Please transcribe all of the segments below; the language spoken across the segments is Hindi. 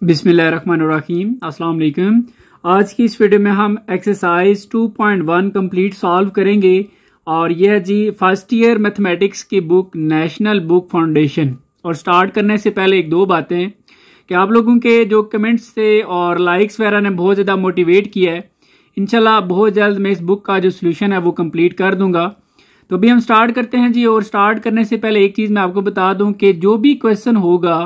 बिस्मिल्लाहिर्रहमानिर्रहीम अस्सलाम वालेकुम। आज की इस वीडियो में हम एक्सरसाइज 2.1 कंप्लीट सॉल्व करेंगे और यह है जी फर्स्ट ईयर मैथमेटिक्स की बुक नेशनल बुक फाउंडेशन। और स्टार्ट करने से पहले एक दो बातें कि आप लोगों के जो कमेंट्स थे और लाइक्स वगैरह ने बहुत ज़्यादा मोटिवेट किया है। इंशाल्लाह बहुत जल्द मैं इस बुक का जो सोल्यूशन है वो कंप्लीट कर दूंगा। तो अभी हम स्टार्ट करते हैं जी। और स्टार्ट करने से पहले एक चीज़ मैं आपको बता दूं कि जो भी क्वेश्चन होगा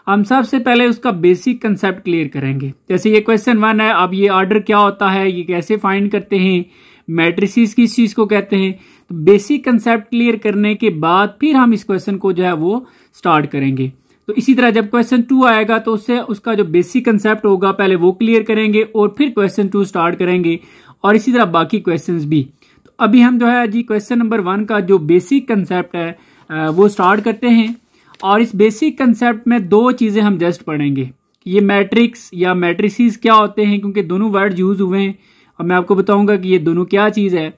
हम सबसे पहले उसका बेसिक कंसेप्ट क्लियर करेंगे। जैसे ये क्वेश्चन 1 है, अब ये ऑर्डर क्या होता है, ये कैसे फाइंड करते हैं, मैट्रिसेस किस चीज़ को कहते हैं। तो बेसिक कंसेप्ट क्लियर करने के बाद फिर हम इस क्वेश्चन को जो है वो स्टार्ट करेंगे। तो इसी तरह जब क्वेश्चन 2 आएगा तो उससे उसका जो बेसिक कंसेप्ट होगा पहले वो क्लियर करेंगे और फिर क्वेश्चन 2 स्टार्ट करेंगे और इसी तरह बाकी क्वेश्चंस भी। तो अभी हम जो है जी क्वेश्चन नंबर 1 का जो बेसिक कंसेप्ट है वो स्टार्ट करते हैं। और इस बेसिक कंसेप्ट में दो चीज़ें हम जस्ट पढ़ेंगे कि ये मैट्रिक्स या मैट्रिसेस क्या होते हैं, क्योंकि दोनों वर्ड यूज हुए हैं और मैं आपको बताऊंगा कि ये दोनों क्या चीज़ है।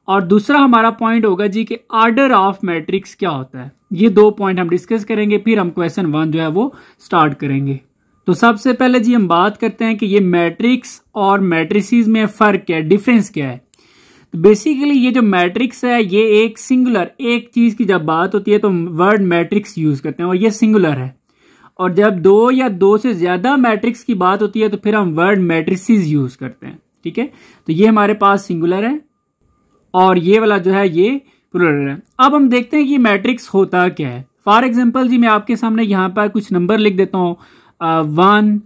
और दूसरा हमारा पॉइंट होगा जी कि ऑर्डर ऑफ मैट्रिक्स क्या होता है। ये दो पॉइंट हम डिस्कस करेंगे, फिर हम क्वेश्चन 1 जो है वो स्टार्ट करेंगे। तो सबसे पहले जी हम बात करते हैं कि ये मैट्रिक्स और मैट्रिसेस में फ़र्क क्या है, डिफरेंस क्या है। बेसिकली ये जो मैट्रिक्स है ये एक सिंगुलर एक चीज की जब बात होती है तो वर्ड मैट्रिक्स यूज करते हैं और ये सिंगुलर है। और जब दो या दो से ज्यादा मैट्रिक्स की बात होती है तो फिर हम वर्ड मैट्रिसेस यूज करते हैं। ठीक है, तो ये हमारे पास सिंगुलर है और ये वाला जो है ये प्लूरल है। अब हम देखते हैं कि मैट्रिक्स होता क्या है। फॉर एग्जाम्पल जी मैं आपके सामने यहाँ पर कुछ नंबर लिख देता हूँ 1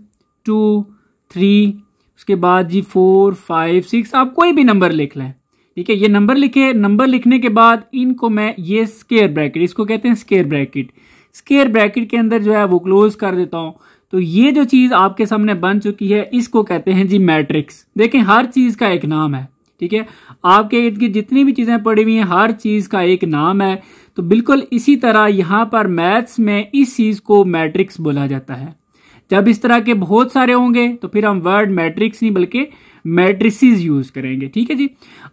2 3, उसके बाद जी 4 5 6, आप कोई भी नंबर लिख लें। ठीक है, ये नंबर लिखे, नंबर लिखने के बाद इनको मैं ये स्क्वायर ब्रैकेट, इसको कहते हैं स्क्वायर ब्रैकेट, स्क्वायर ब्रैकेट के अंदर जो है वो क्लोज कर देता हूं। तो ये जो चीज आपके सामने बन चुकी है इसको कहते हैं जी मैट्रिक्स। देखें हर चीज का एक नाम है। ठीक है, आपके इर्द गिर्द जितनी भी चीजें पड़ी हुई हैं हर चीज का एक नाम है। तो बिल्कुल इसी तरह यहाँ पर मैथ्स में इस चीज को मैट्रिक्स बोला जाता है। जब इस तरह के बहुत सारे होंगे तो फिर हम वर्ड मैट्रिक्स नहीं बल्कि मैट्रिसेस यूज करेंगे। ठीक है जी,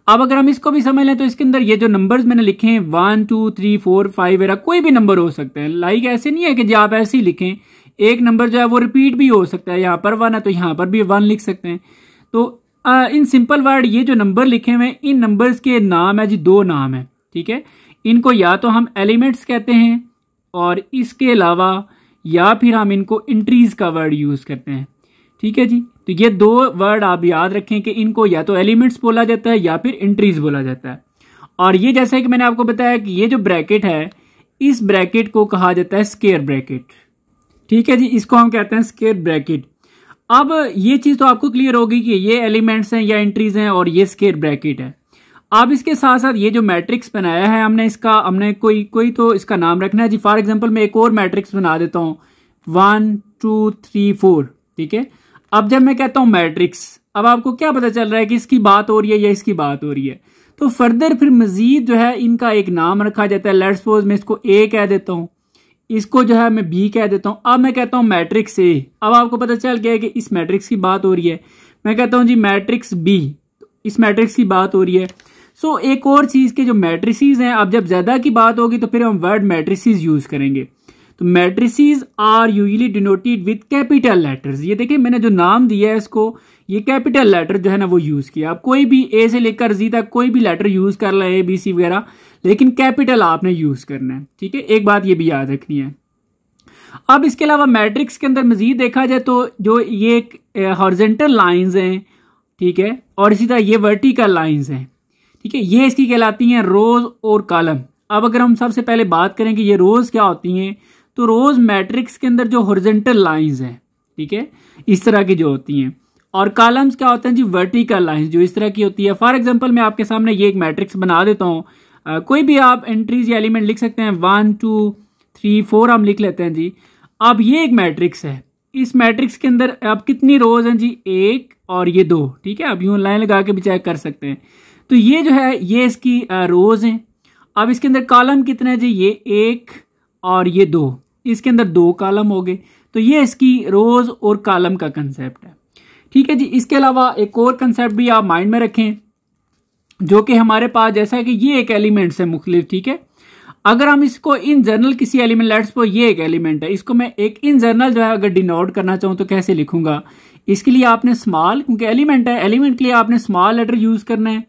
अब अगर हम इसको भी समझ लें तो इसके अंदर ये जो नंबर्स मैंने लिखे हैं 1 2 3 4 5 वगैरह कोई भी नंबर हो सकते हैं। लाइक ऐसे नहीं है कि जो आप ऐसे ही लिखें, एक नंबर जो है वो रिपीट भी हो सकता है। यहाँ पर 1 है तो यहाँ पर भी 1 लिख सकते हैं। तो इन सिंपल वर्ड ये जो नंबर लिखे हुए हैं इन नंबर्स के नाम है जी, दो नाम है। ठीक है, इनको या तो हम एलिमेंट्स कहते हैं और इसके अलावा या फिर हम इनको इंट्रीज का वर्ड यूज करते हैं। ठीक है जी, तो ये दो वर्ड आप याद रखें कि इनको या तो एलिमेंट्स बोला जाता है या फिर इंट्रीज बोला जाता है। और ये जैसा कि मैंने आपको बताया कि ये जो ब्रैकेट है इस ब्रैकेट को कहा जाता है स्क्वायर ब्रैकेट। ठीक है जी, इसको हम कहते हैं स्क्वायर ब्रैकेट। अब ये चीज तो आपको क्लियर होगी कि ये एलिमेंट्स हैं या इंट्रीज हैं और ये स्क्वायर ब्रैकेट है। अब इसके साथ साथ ये जो मैट्रिक्स बनाया है हमने कोई तो इसका नाम रखना है जी। फॉर एग्जाम्पल मैं एक और मैट्रिक्स बना देता हूँ 1 2 3 4। ठीक है, अब जब मैं कहता हूं मैट्रिक्स, अब आपको क्या पता चल रहा है कि इसकी बात हो रही है या इसकी बात हो रही है। तो फर्दर फिर मजीद जो है इनका एक नाम रखा जाता है। लेट्स सपोज मैं इसको ए कह देता हूं, इसको जो है मैं बी कह देता हूं। अब मैं कहता हूं मैट्रिक्स ए, अब आपको पता चल गया है कि इस मैट्रिक्स की बात हो रही है। मैं कहता हूं जी मैट्रिक्स बी, इस मैट्रिक्स की बात हो रही है। सो एक और चीज के जो मैट्रिसेस हैं, अब जब ज्यादा की बात होगी तो फिर हम वर्ड मैट्रिसेस यूज करेंगे। तो matrices are usually denoted with capital letters. ये देखिए मैंने जो नाम दिया है इसको, ये कैपिटल लेटर जो है ना वो यूज किया। आप कोई भी ए से लेकर जी तक कोई भी लेटर यूज कर लें, ए बी सी वगैरह, लेकिन कैपिटल आपने यूज करना है। ठीक है, एक बात ये भी याद रखनी है। अब इसके अलावा मैट्रिक्स के अंदर मजीद देखा जाए तो जो ये हॉरिजॉन्टल लाइंस हैं, ठीक है, और इसी तरह ये वर्टिकल लाइंस हैं। ठीक है, ये इसकी कहलाती हैं रोज और कॉलम। अब अगर हम सबसे पहले बात करें कि ये रोज क्या होती हैं, तो रोज मैट्रिक्स के अंदर जो हॉरिजॉन्टल लाइंस हैं, ठीक है, इस तरह की जो होती हैं, और कॉलम्स क्या होते हैं जी वर्टिकल लाइंस जो इस तरह की होती है। फॉर एग्जांपल मैं आपके सामने ये एक मैट्रिक्स बना देता हूँ। कोई भी आप एंट्रीज या एलिमेंट लिख सकते हैं 1 2 3 4 हम लिख लेते हैं जी। अब ये एक मैट्रिक्स है, इस मैट्रिक्स के अंदर अब कितनी रोज हैं जी, 1 और ये 2। ठीक है, अब यूं लाइन लगा के भी चेक कर सकते हैं। तो ये जो है ये इसकी रोज हैं। अब इसके अंदर कॉलम कितने हैं जी, ये 1 और ये 2, इसके अंदर 2 कॉलम हो गए। तो ये इसकी रोज और कॉलम का कंसेप्ट है। ठीक है जी, इसके अलावा एक और कंसेप्ट भी आप माइंड में रखें जो कि हमारे पास जैसा है कि ये एक एलिमेंट्स है मुख्तलिफ। ठीक है, अगर हम इसको इन जनरल किसी एलिमेंट, लेट्स सपोज ये एक एलिमेंट है, इसको मैं एक इन जनरल जो है अगर डिनोट करना चाहूँ तो कैसे लिखूंगा? इसके लिए आपने स्मॉल, क्योंकि एलिमेंट है, एलिमेंट के लिए आपने स्मॉल लेटर यूज करना है।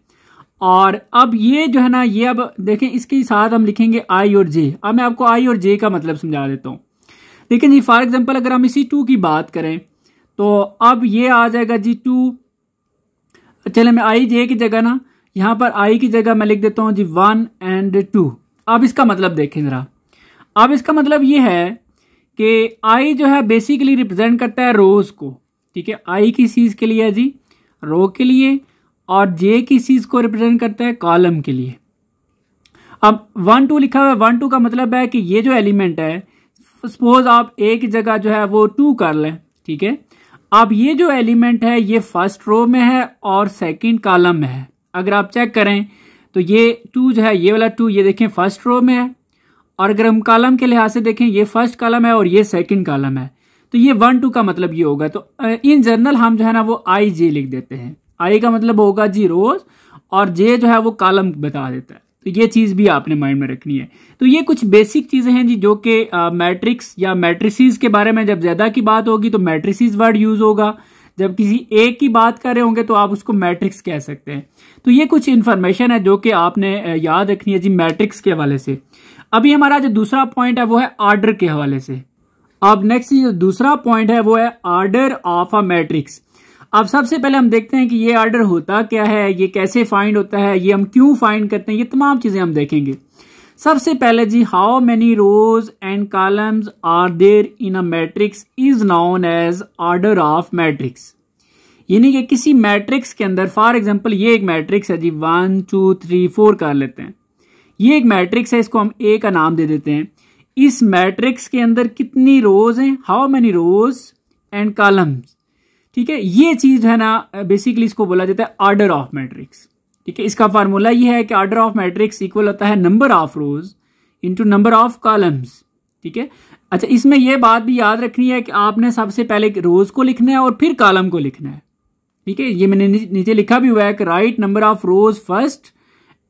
और अब ये जो है ना, ये अब देखें इसके साथ हम लिखेंगे आई और जे। अब मैं आपको आई और जे का मतलब समझा देता हूँ। लेकिन जी फॉर एग्जांपल अगर हम इसी 2 की बात करें तो अब ये आ जाएगा जी 2, चले मैं आई जे की जगह ना, यहाँ पर आई की जगह मैं लिख देता हूँ जी 1 एंड 2। अब इसका मतलब देखें जरा। अब इसका मतलब ये है कि आई जो है बेसिकली रिप्रेजेंट करता है रोज को, ठीक है। आई की चीज के लिए है जी रो के लिए, और जे की चीज को रिप्रेजेंट करता है कॉलम के लिए। अब 1 2 लिखा हुआ है, 1 2 का मतलब है कि ये जो एलिमेंट है, सपोज आप एक जगह जो है वो 2 कर लें, ठीक है। अब ये जो एलिमेंट है ये फर्स्ट रो में है और सेकंड कॉलम में है। अगर आप चेक करें तो ये 2 जो है, ये वाला 2 ये देखें फर्स्ट रो में है, और अगर हम कॉलम के लिहाज से देखें ये फर्स्ट कॉलम है और ये सेकंड कॉलम है। तो ये 1 2 का मतलब ये होगा। तो इन जनरल हम जो है ना वो आई जे लिख देते हैं। आई का मतलब होगा जी रोज, और जे जो है वो कॉलम बता देता है। तो ये चीज भी आपने माइंड में रखनी है। तो ये कुछ बेसिक चीजें हैं जी जो कि मैट्रिक्स या मैट्रिसेस के बारे में जब ज्यादा की बात होगी तो मैट्रिसेस वर्ड यूज होगा, जब किसी एक की बात कर रहे होंगे तो आप उसको मैट्रिक्स कह सकते हैं। तो ये कुछ इंफॉर्मेशन है जो कि आपने याद रखनी है जी मैट्रिक्स के हवाले से। अभी हमारा जो दूसरा पॉइंट है वो है ऑर्डर के हवाले से। अब नेक्स्ट जो दूसरा पॉइंट है वो है ऑर्डर ऑफ अ मैट्रिक्स। अब सबसे पहले हम देखते हैं कि ये ऑर्डर होता क्या है, ये कैसे फाइंड होता है, ये हम क्यों फाइंड करते हैं, ये तमाम चीजें हम देखेंगे। सबसे पहले जी how many rows and columns are there in a matrix is known as order of matrix. यानी कि किसी मैट्रिक्स के अंदर, फॉर एग्जांपल ये एक मैट्रिक्स है जी 1 2 3 4 कर लेते हैं। ये एक मैट्रिक्स है, इसको हम ए का नाम दे देते हैं। इस मैट्रिक्स के अंदर कितनी रोज हैं, how many rows and columns, ठीक है। ये चीज है ना बेसिकली इसको बोला जाता है ऑर्डर ऑफ मैट्रिक्स, ठीक है। इसका फार्मूला ये है कि ऑर्डर ऑफ मैट्रिक्स इक्वल होता है number of rose into number of columns, ठीक है। अच्छा, इसमें यह बात भी याद रखनी है कि आपने सबसे पहले रोज को लिखना है और फिर कॉलम को लिखना है, ठीक है। ये मैंने नीचे लिखा भी हुआ है कि write number of rows first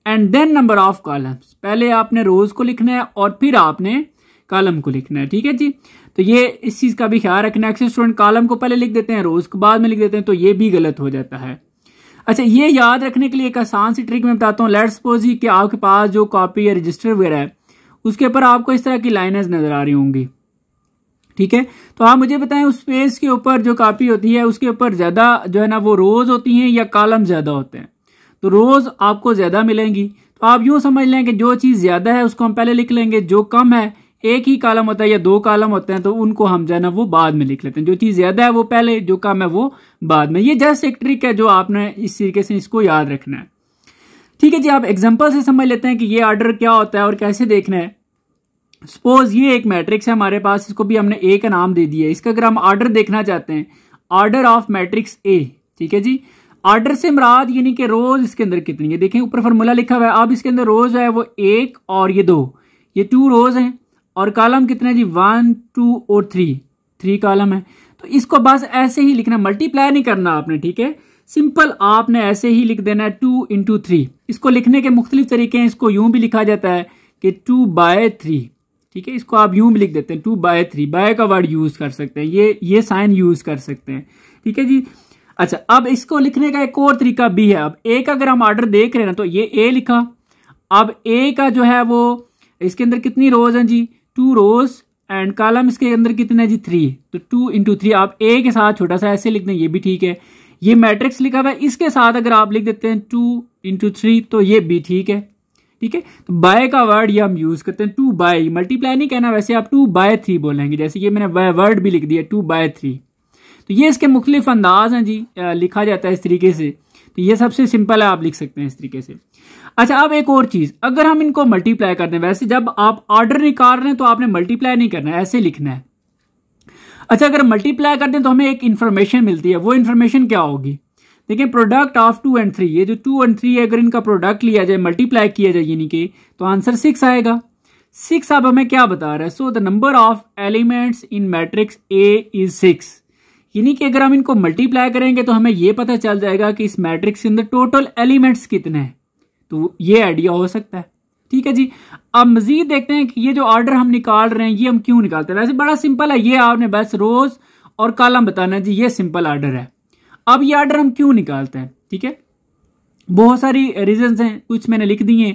and then number of columns. पहले आपने रोज को लिखना है और फिर आपने कॉलम को लिखना है, ठीक है जी। तो ये इस चीज का भी ख्याल रखना है। अक्सर स्टूडेंट कॉलम को पहले लिख देते हैं, रोज को बाद में लिख देते हैं, तो ये भी गलत हो जाता है। अच्छा, ये याद रखने के लिए एक आसान सी ट्रिक मैं बताता हूँ। लेट्स सपोज कि आपके पास जो कॉपी या रजिस्टर वगैरह है उसके ऊपर आपको इस तरह की लाइनें नजर आ रही होंगी, ठीक है। तो आप मुझे बताएं उस पेज के ऊपर जो कॉपी होती है उसके ऊपर ज्यादा जो है ना वो रोज होती हैं या कॉलम ज्यादा होते हैं? तो रोज आपको ज्यादा मिलेंगी। तो आप यूं समझ लें कि जो चीज ज्यादा है उसको हम पहले लिख लेंगे, जो कम है एक ही कॉलम होता है या 2 कॉलम होते हैं तो उनको हम जो है ना वो बाद में लिख लेते हैं। जो चीज ज्यादा है वो पहले, जो कम है वो बाद में। ये जस्ट एक ट्रिक है जो आपने इस तरीके से इसको याद रखना है, ठीक है जी। आप एग्जांपल से समझ लेते हैं कि ये ऑर्डर क्या होता है और कैसे देखना है। सपोज ये एक मैट्रिक्स है हमारे पास, इसको भी हमने ए का नाम दे दिया है। इसका अगर हम ऑर्डर देखना चाहते हैं, ऑर्डर ऑफ मैट्रिक्स ए, ठीक है जी। ऑर्डर से मुराद यानी कि रोज इसके अंदर कितनी है, देखें ऊपर फॉर्मूला लिखा हुआ है। अब इसके अंदर रोज है वो 1 और ये 2, ये 2 रोज हैं, और कॉलम कितने जी 1 2 और 3 कॉलम है। तो इसको बस ऐसे ही लिखना, मल्टीप्लाई नहीं करना आपने, ठीक है। सिंपल आपने ऐसे ही लिख देना है 2 इंटू 3। इसको लिखने के मुख्तलिफ तरीके हैं। इसको यूं भी लिखा जाता है कि 2/3, ठीक है। इसको आप यूं भी लिख देते हैं 2/3, बाय का वर्ड यूज कर सकते हैं, ये साइन यूज कर सकते हैं, ठीक है जी। अच्छा, अब इसको लिखने का एक और तरीका भी है। अब ए का अगर हम ऑर्डर देख रहे हैं ना तो ये ए लिखा। अब ए का जो है वो इसके अंदर कितनी रोज हैं जी 2 रोज एंड कॉलम इसके अंदर कितने हैं जी 3। तो 2 इंटू 3 आप ए के साथ छोटा सा ऐसे लिख दें, ये भी ठीक है। ये मैट्रिक्स लिखा हुआ है, इसके साथ अगर आप लिख देते हैं 2 इंटू 3 तो ये भी ठीक है, ठीक है। तो बाय का वर्ड ये हम यूज करते हैं 2/, मल्टीप्लाई नहीं कहना, वैसे आप 2/3 बोलेंगे। जैसे ये मैंने वर्ड भी लिख दिया 2/3। तो ये इसके मुख्तलिफ अंदाज हैं जी, लिखा जाता है इस तरीके से। तो ये सबसे सिंपल है, आप लिख सकते हैं इस तरीके से। अच्छा, अब एक और चीज, अगर हम इनको मल्टीप्लाई करते हैं, वैसे जब आप ऑर्डर निकाल रहे हैं तो आपने मल्टीप्लाई नहीं करना है, ऐसे लिखना है। अच्छा, अगर मल्टीप्लाई करते हैं तो हमें एक इन्फॉर्मेशन मिलती है। वो इन्फॉर्मेशन क्या होगी, देखिए प्रोडक्ट ऑफ 2 एंड 3, ये जो 2 और 3 है अगर इनका प्रोडक्ट लिया जाए, मल्टीप्लाई किया जाए यानी कि, तो आंसर 6 आएगा। 6 अब हमें क्या बता रहा है, so the number of elements in matrix A is 6। यानी कि अगर हम इनको मल्टीप्लाई करेंगे तो हमें यह पता चल जाएगा कि इस मैट्रिक्स के अंदर टोटल एलिमेंट्स कितने हैं। तो ये आइडिया हो सकता है, ठीक है जी। अब मजीद देखते हैं कि ये जो ऑर्डर हम निकाल रहे हैं ये हम क्यों निकालते हैं। वैसे बड़ा सिंपल है, ये आपने बस रोज और कॉलम बताना है जी, ये सिंपल ऑर्डर है। अब ये ऑर्डर हम क्यों निकालते हैं, ठीक है, बहुत सारी रीजंस हैं, कुछ मैंने लिख दिए।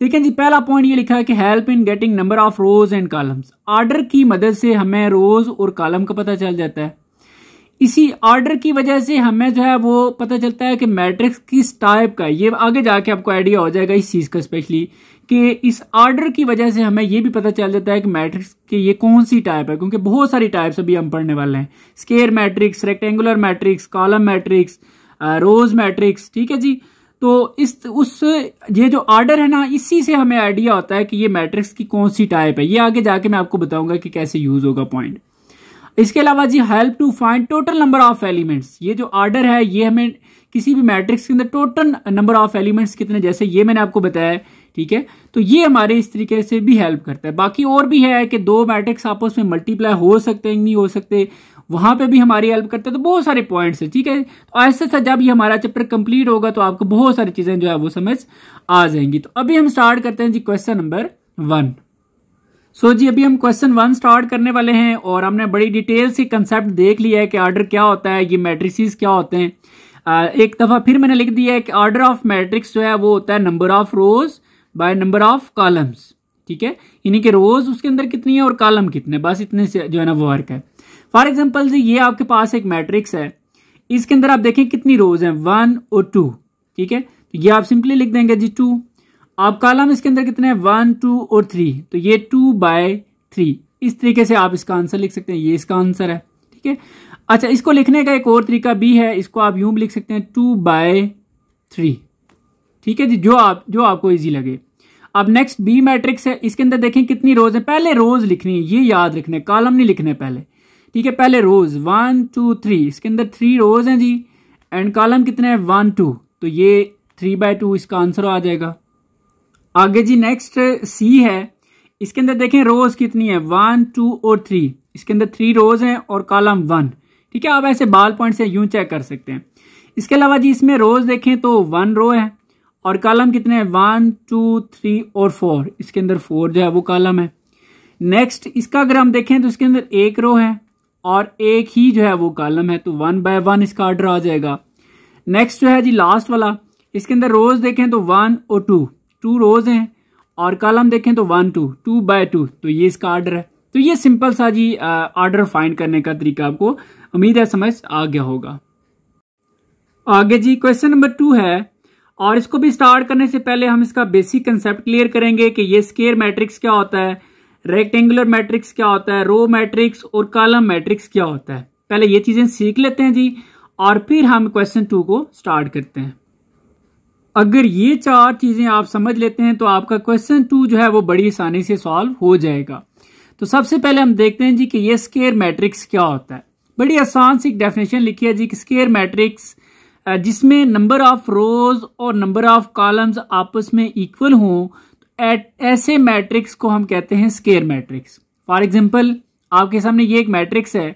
देखें जी, पहला पॉइंट ये लिखा है कि help in getting number of rose and columns. Order की मदद से हमें रोज और कॉलम का पता चल जाता है। इसी ऑर्डर की वजह से हमें जो है वो पता चलता है कि मैट्रिक्स किस टाइप का है। ये आगे जाके आपको आइडिया हो जाएगा इस चीज का, स्पेशली कि इस ऑर्डर की वजह से हमें ये भी पता चल जाता है कि मैट्रिक्स की ये कौन सी टाइप है, क्योंकि बहुत सारी टाइप्स अभी हम पढ़ने वाले हैं। Square matrix, rectangular matrix, column matrix, rows matrix, ठीक है जी। तो ये जो ऑर्डर है ना, इसी से हमें आइडिया होता है कि ये मैट्रिक्स की कौन सी टाइप है। ये आगे जाके मैं आपको बताऊंगा कि कैसे यूज होगा पॉइंट। इसके अलावा जी help to find total number of elements. ये जो ऑर्डर है ये हमें किसी भी मैट्रिक्स के अंदर टोटल नंबर ऑफ एलिमेंट्स कितने, जैसे ये मैंने आपको बताया, ठीक है, तो ये हमारे इस तरीके से भी हेल्प करता है। बाकी और भी है कि दो मैट्रिक्स आपस में मल्टीप्लाई हो सकते हैं, नहीं हो सकते, वहां पे भी हमारी हेल्प करते हैं। तो बहुत सारे पॉइंट्स है, ठीक है। तो ऐसे से जब ये हमारा चैप्टर कंप्लीट होगा तो आपको बहुत सारी चीजें जो है वो समझ आ जाएंगी। तो अभी हम स्टार्ट करते हैं जी क्वेश्चन नंबर 1। सो जी अभी हम क्वेश्चन 1 स्टार्ट करने वाले हैं और हमने बड़ी डिटेल से कंसेप्ट देख लिया है कि ऑर्डर क्या होता है, ये मैट्रिसेस क्या होते हैं। एक दफा फिर मैंने लिख दिया है कि ऑर्डर ऑफ मैट्रिक्स जो है वो होता है number of rose by number of columns, ठीक है, यानी कि रोज उसके अंदर कितनी है और कॉलम कितने, बस इतने से जो है ना वो वर्क है। फॉर एग्जाम्पल जी ये आपके पास एक मैट्रिक्स है, इसके अंदर आप देखें कितनी रोज हैं, 1 और 2, ठीक है, तो ये आप सिंपली लिख देंगे जी 2। आप कॉलम इसके अंदर कितने हैं, 1, 2 और 3, तो ये 2/3। इस तरीके से आप इसका आंसर लिख सकते हैं, ये इसका आंसर है, ठीक है। अच्छा, इसको लिखने का एक और तरीका भी है, इसको आप यूं भी लिख सकते हैं 2/3, ठीक है जी, जो आपको इजी लगे। अब नेक्स्ट बी मैट्रिक्स है, इसके अंदर देखें कितनी रोज है, पहले रोज लिखनी है, ये याद रखने, कॉलम नहीं लिखने पहले, ठीक है। पहले रोज 1, 2, 3, इसके अंदर 3 रोज हैं जी, एंड कॉलम कितने हैं 1, 2, तो ये 3/2 इसका आंसर आ जाएगा। आगे जी नेक्स्ट सी है, इसके अंदर देखें रोज कितनी है, 1, 2 और 3, इसके अंदर 3 रोज हैं और कॉलम 1, ठीक है। आप ऐसे बाल पॉइंट से यूं चेक कर सकते हैं। इसके अलावा जी इसमें रोज देखें तो 1 रो है और कॉलम कितने हैं, 1, 2, 3 और 4, इसके अंदर 4 जो है वो कॉलम है। नेक्स्ट इसका अगर हम देखें तो इसके अंदर 1 रो है और एक ही जो है वो कॉलम है, तो 1/1 इसका ऑर्डर आ जाएगा। नेक्स्ट जो है जी लास्ट वाला, इसके अंदर रोज देखें तो 1 और 2 रोज हैं और कॉलम देखें तो 1, 2/2, तो ये इसका ऑर्डर है। तो ये सिंपल सा जी ऑर्डर फाइंड करने का तरीका आपको उम्मीद है समझ आ गया होगा। आगे जी क्वेश्चन नंबर 2 है और इसको भी स्टार्ट करने से पहले हम इसका बेसिक कंसेप्ट क्लियर करेंगे कि ये स्क्वायर मैट्रिक्स क्या होता है, रेक्टेंगुलर मैट्रिक्स क्या होता है, रो मैट्रिक्स और कॉलम मैट्रिक्स क्या होता है। पहले ये चीजें सीख लेते हैं जी और फिर हम क्वेश्चन 2 को स्टार्ट करते हैं। अगर ये 4 चीजें आप समझ लेते हैं तो आपका क्वेश्चन 2 जो है वो बड़ी आसानी से सॉल्व हो जाएगा। तो सबसे पहले हम देखते हैं जी कि ये स्क्वायर मैट्रिक्स क्या होता है। बड़ी आसान सी डेफिनेशन लिखी है जी कि स्क्वायर मैट्रिक्स जिसमें नंबर ऑफ रोज और नंबर ऑफ कॉलम्स आपस में इक्वल हों, ऐसे मैट्रिक्स को हम कहते हैं स्क्वायर मैट्रिक्स। फॉर एग्जांपल आपके सामने ये एक मैट्रिक्स है,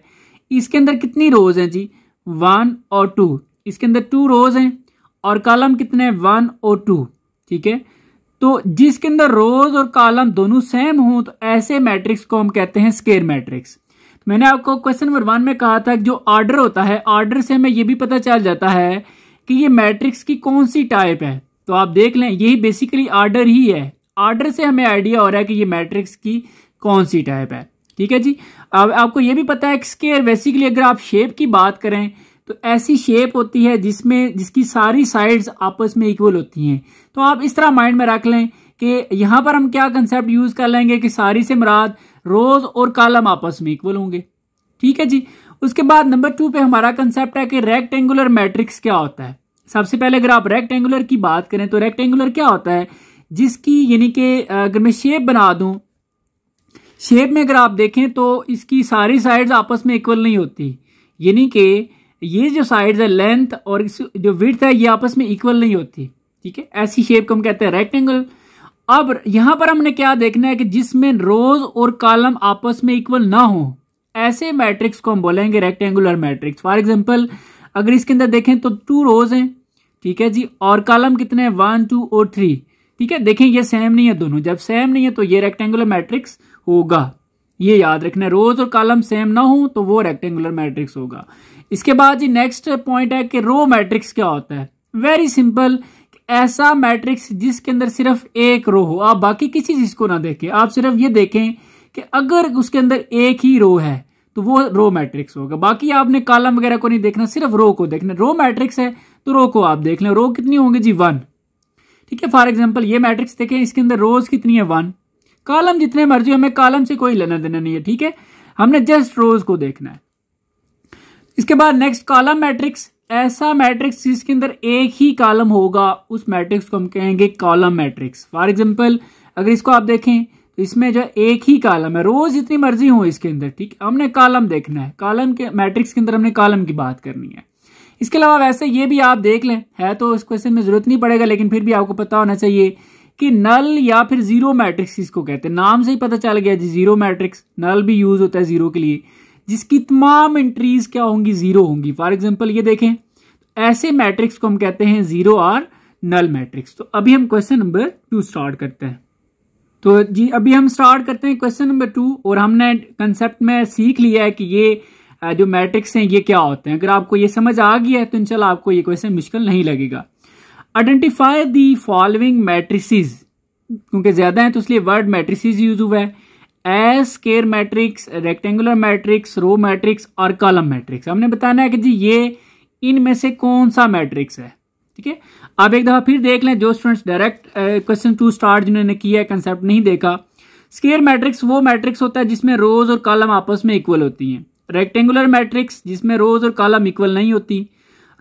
इसके अंदर कितनी रोज हैं जी, 1 और 2, इसके अंदर 2 रोज हैं और कॉलम कितने हैं, 1 और 2, ठीक है। तो जिसके अंदर रोज और कॉलम दोनों सेम हों तो ऐसे मैट्रिक्स को हम कहते हैं स्क्वायर मैट्रिक्स। मैंने आपको क्वेश्चन नंबर 1 में कहा था कि जो ऑर्डर होता है, ऑर्डर से हमें यह भी पता चल जाता है कि ये मैट्रिक्स की कौन सी टाइप है। तो आप देख लें, यही बेसिकली ऑर्डर ही है, ऑर्डर से हमें आइडिया हो रहा है कि ये मैट्रिक्स की कौन सी टाइप है, ठीक है जी। अब आपको ये भी पता है कि स्क्वायर बेसिकली अगर आप शेप की बात करें तो ऐसी शेप होती है जिसकी सारी साइड्स आपस में इक्वल होती हैं। तो आप इस तरह माइंड में रख लें कि यहां पर हम क्या कंसेप्ट यूज कर लेंगे कि सारी से मुराद रोज और कॉलम आपस में इक्वल होंगे, ठीक है जी। उसके बाद नंबर 2 पे हमारा कंसेप्ट है कि रेक्टेंगुलर मैट्रिक्स क्या होता है। सबसे पहले अगर आप रेक्टेंगुलर की बात करें तो रेक्टेंगुलर क्या होता है, जिसकी यानी कि अगर मैं शेप बना दूं, शेप में अगर आप देखें तो इसकी सारी साइड्स आपस में इक्वल नहीं होती, यानी कि ये जो साइड्स है लेंथ और जो विड्थ है ये आपस में इक्वल नहीं होती, ठीक है। ऐसी शेप को हम कहते हैं रेक्टेंगल। अब यहां पर हमने क्या देखना है कि जिसमें रोज और कॉलम आपस में इक्वल ना हो, ऐसे मैट्रिक्स को हम बोलेंगे रेक्टेंगुलर मैट्रिक्स। फॉर एग्जांपल अगर इसके अंदर देखें तो 2 रोज हैं, ठीक है जी, और कॉलम कितने हैं, 1, 2 और 3, ठीक है, देखें ये सेम नहीं है दोनों, जब सेम नहीं है तो ये रेक्टेंगुलर मैट्रिक्स होगा, ये याद रखना। रोज और कॉलम सेम ना हो तो वो रेक्टेंगुलर मैट्रिक्स होगा। इसके बाद जी नेक्स्ट पॉइंट है कि रो मैट्रिक्स क्या होता है। वेरी सिंपल, ऐसा मैट्रिक्स जिसके अंदर सिर्फ एक रो हो, आप बाकी किसी चीज को ना देखें, आप सिर्फ ये देखें कि अगर उसके अंदर एक ही रो है तो वो रो मैट्रिक्स होगा। बाकी आपने कॉलम वगैरह को नहीं देखना, सिर्फ रो को देखना। रो मैट्रिक्स है तो रो को आप देख लें। रो कितनी होंगी जी 1, ठीक है। फॉर एग्जांपल ये मैट्रिक्स देखें, इसके अंदर रोज कितनी है 1, कॉलम जितने मर्जी, हमें कॉलम से कोई लेना देना नहीं है, ठीक है, हमने जस्ट रोज को देखना है। इसके बाद नेक्स्ट कॉलम मैट्रिक्स, ऐसा मैट्रिक्स जिसके अंदर एक ही कॉलम होगा उस मैट्रिक्स को हम कहेंगे कॉलम मैट्रिक्स। फॉर एग्जांपल अगर इसको आप देखें तो इसमें जो एक ही कॉलम है, रोज जितनी मर्जी हो इसके अंदर, ठीक है, हमने कॉलम देखना है, कॉलम के मैट्रिक्स के अंदर हमने कॉलम की बात करनी है। इसके अलावा वैसे ये भी आप देख लें, है तो इस क्वेश्चन में जरूरत नहीं पड़ेगा, लेकिन फिर भी आपको पता होना चाहिए कि नल या फिर जीरो मैट्रिक्स इसको कहते हैं। नाम से ही पता चल गया जी, जीरो मैट्रिक्स, नल भी यूज होता है जीरो के लिए, जिसकी तमाम एंट्रीज क्या होंगी, जीरो होंगी। फॉर एग्जांपल ये देखें, ऐसे मैट्रिक्स को हम कहते हैं जीरो और नल मैट्रिक्स। तो अभी हम क्वेश्चन नंबर 2 स्टार्ट करते हैं। तो जी अभी हम स्टार्ट करते हैं क्वेश्चन नंबर 2, और हमने कंसेप्ट में सीख लिया है कि ये जो मैट्रिक्स हैं ये क्या होते हैं। अगर आपको ये समझ आ गया है तो इंशाल्लाह आपको ये क्वेश्चन मुश्किल नहीं लगेगा। आइडेंटिफाई दी फॉलोइंग मैट्रिसेस, क्योंकि ज्यादा है तो इसलिए वर्ड मैट्रिसेस यूज हुआ है। As square matrix, rectangular matrix, row matrix और कॉलम मैट्रिक्स। हमने बताना है कि जी ये इनमें से कौन सा मैट्रिक्स है, ठीक है। आप एक दफा फिर देख लें, जो स्टूडेंट्स डायरेक्ट क्वेश्चन 2 स्टार्ट जिन्होंने किया है, कंसेप्ट नहीं देखा। स्क्वायर मैट्रिक्स वो मैट्रिक्स होता है जिसमें रोज और कॉलम आपस में इक्वल होती हैं। रेक्टेंगुलर मैट्रिक्स जिसमें रोज और कॉलम इक्वल नहीं होती।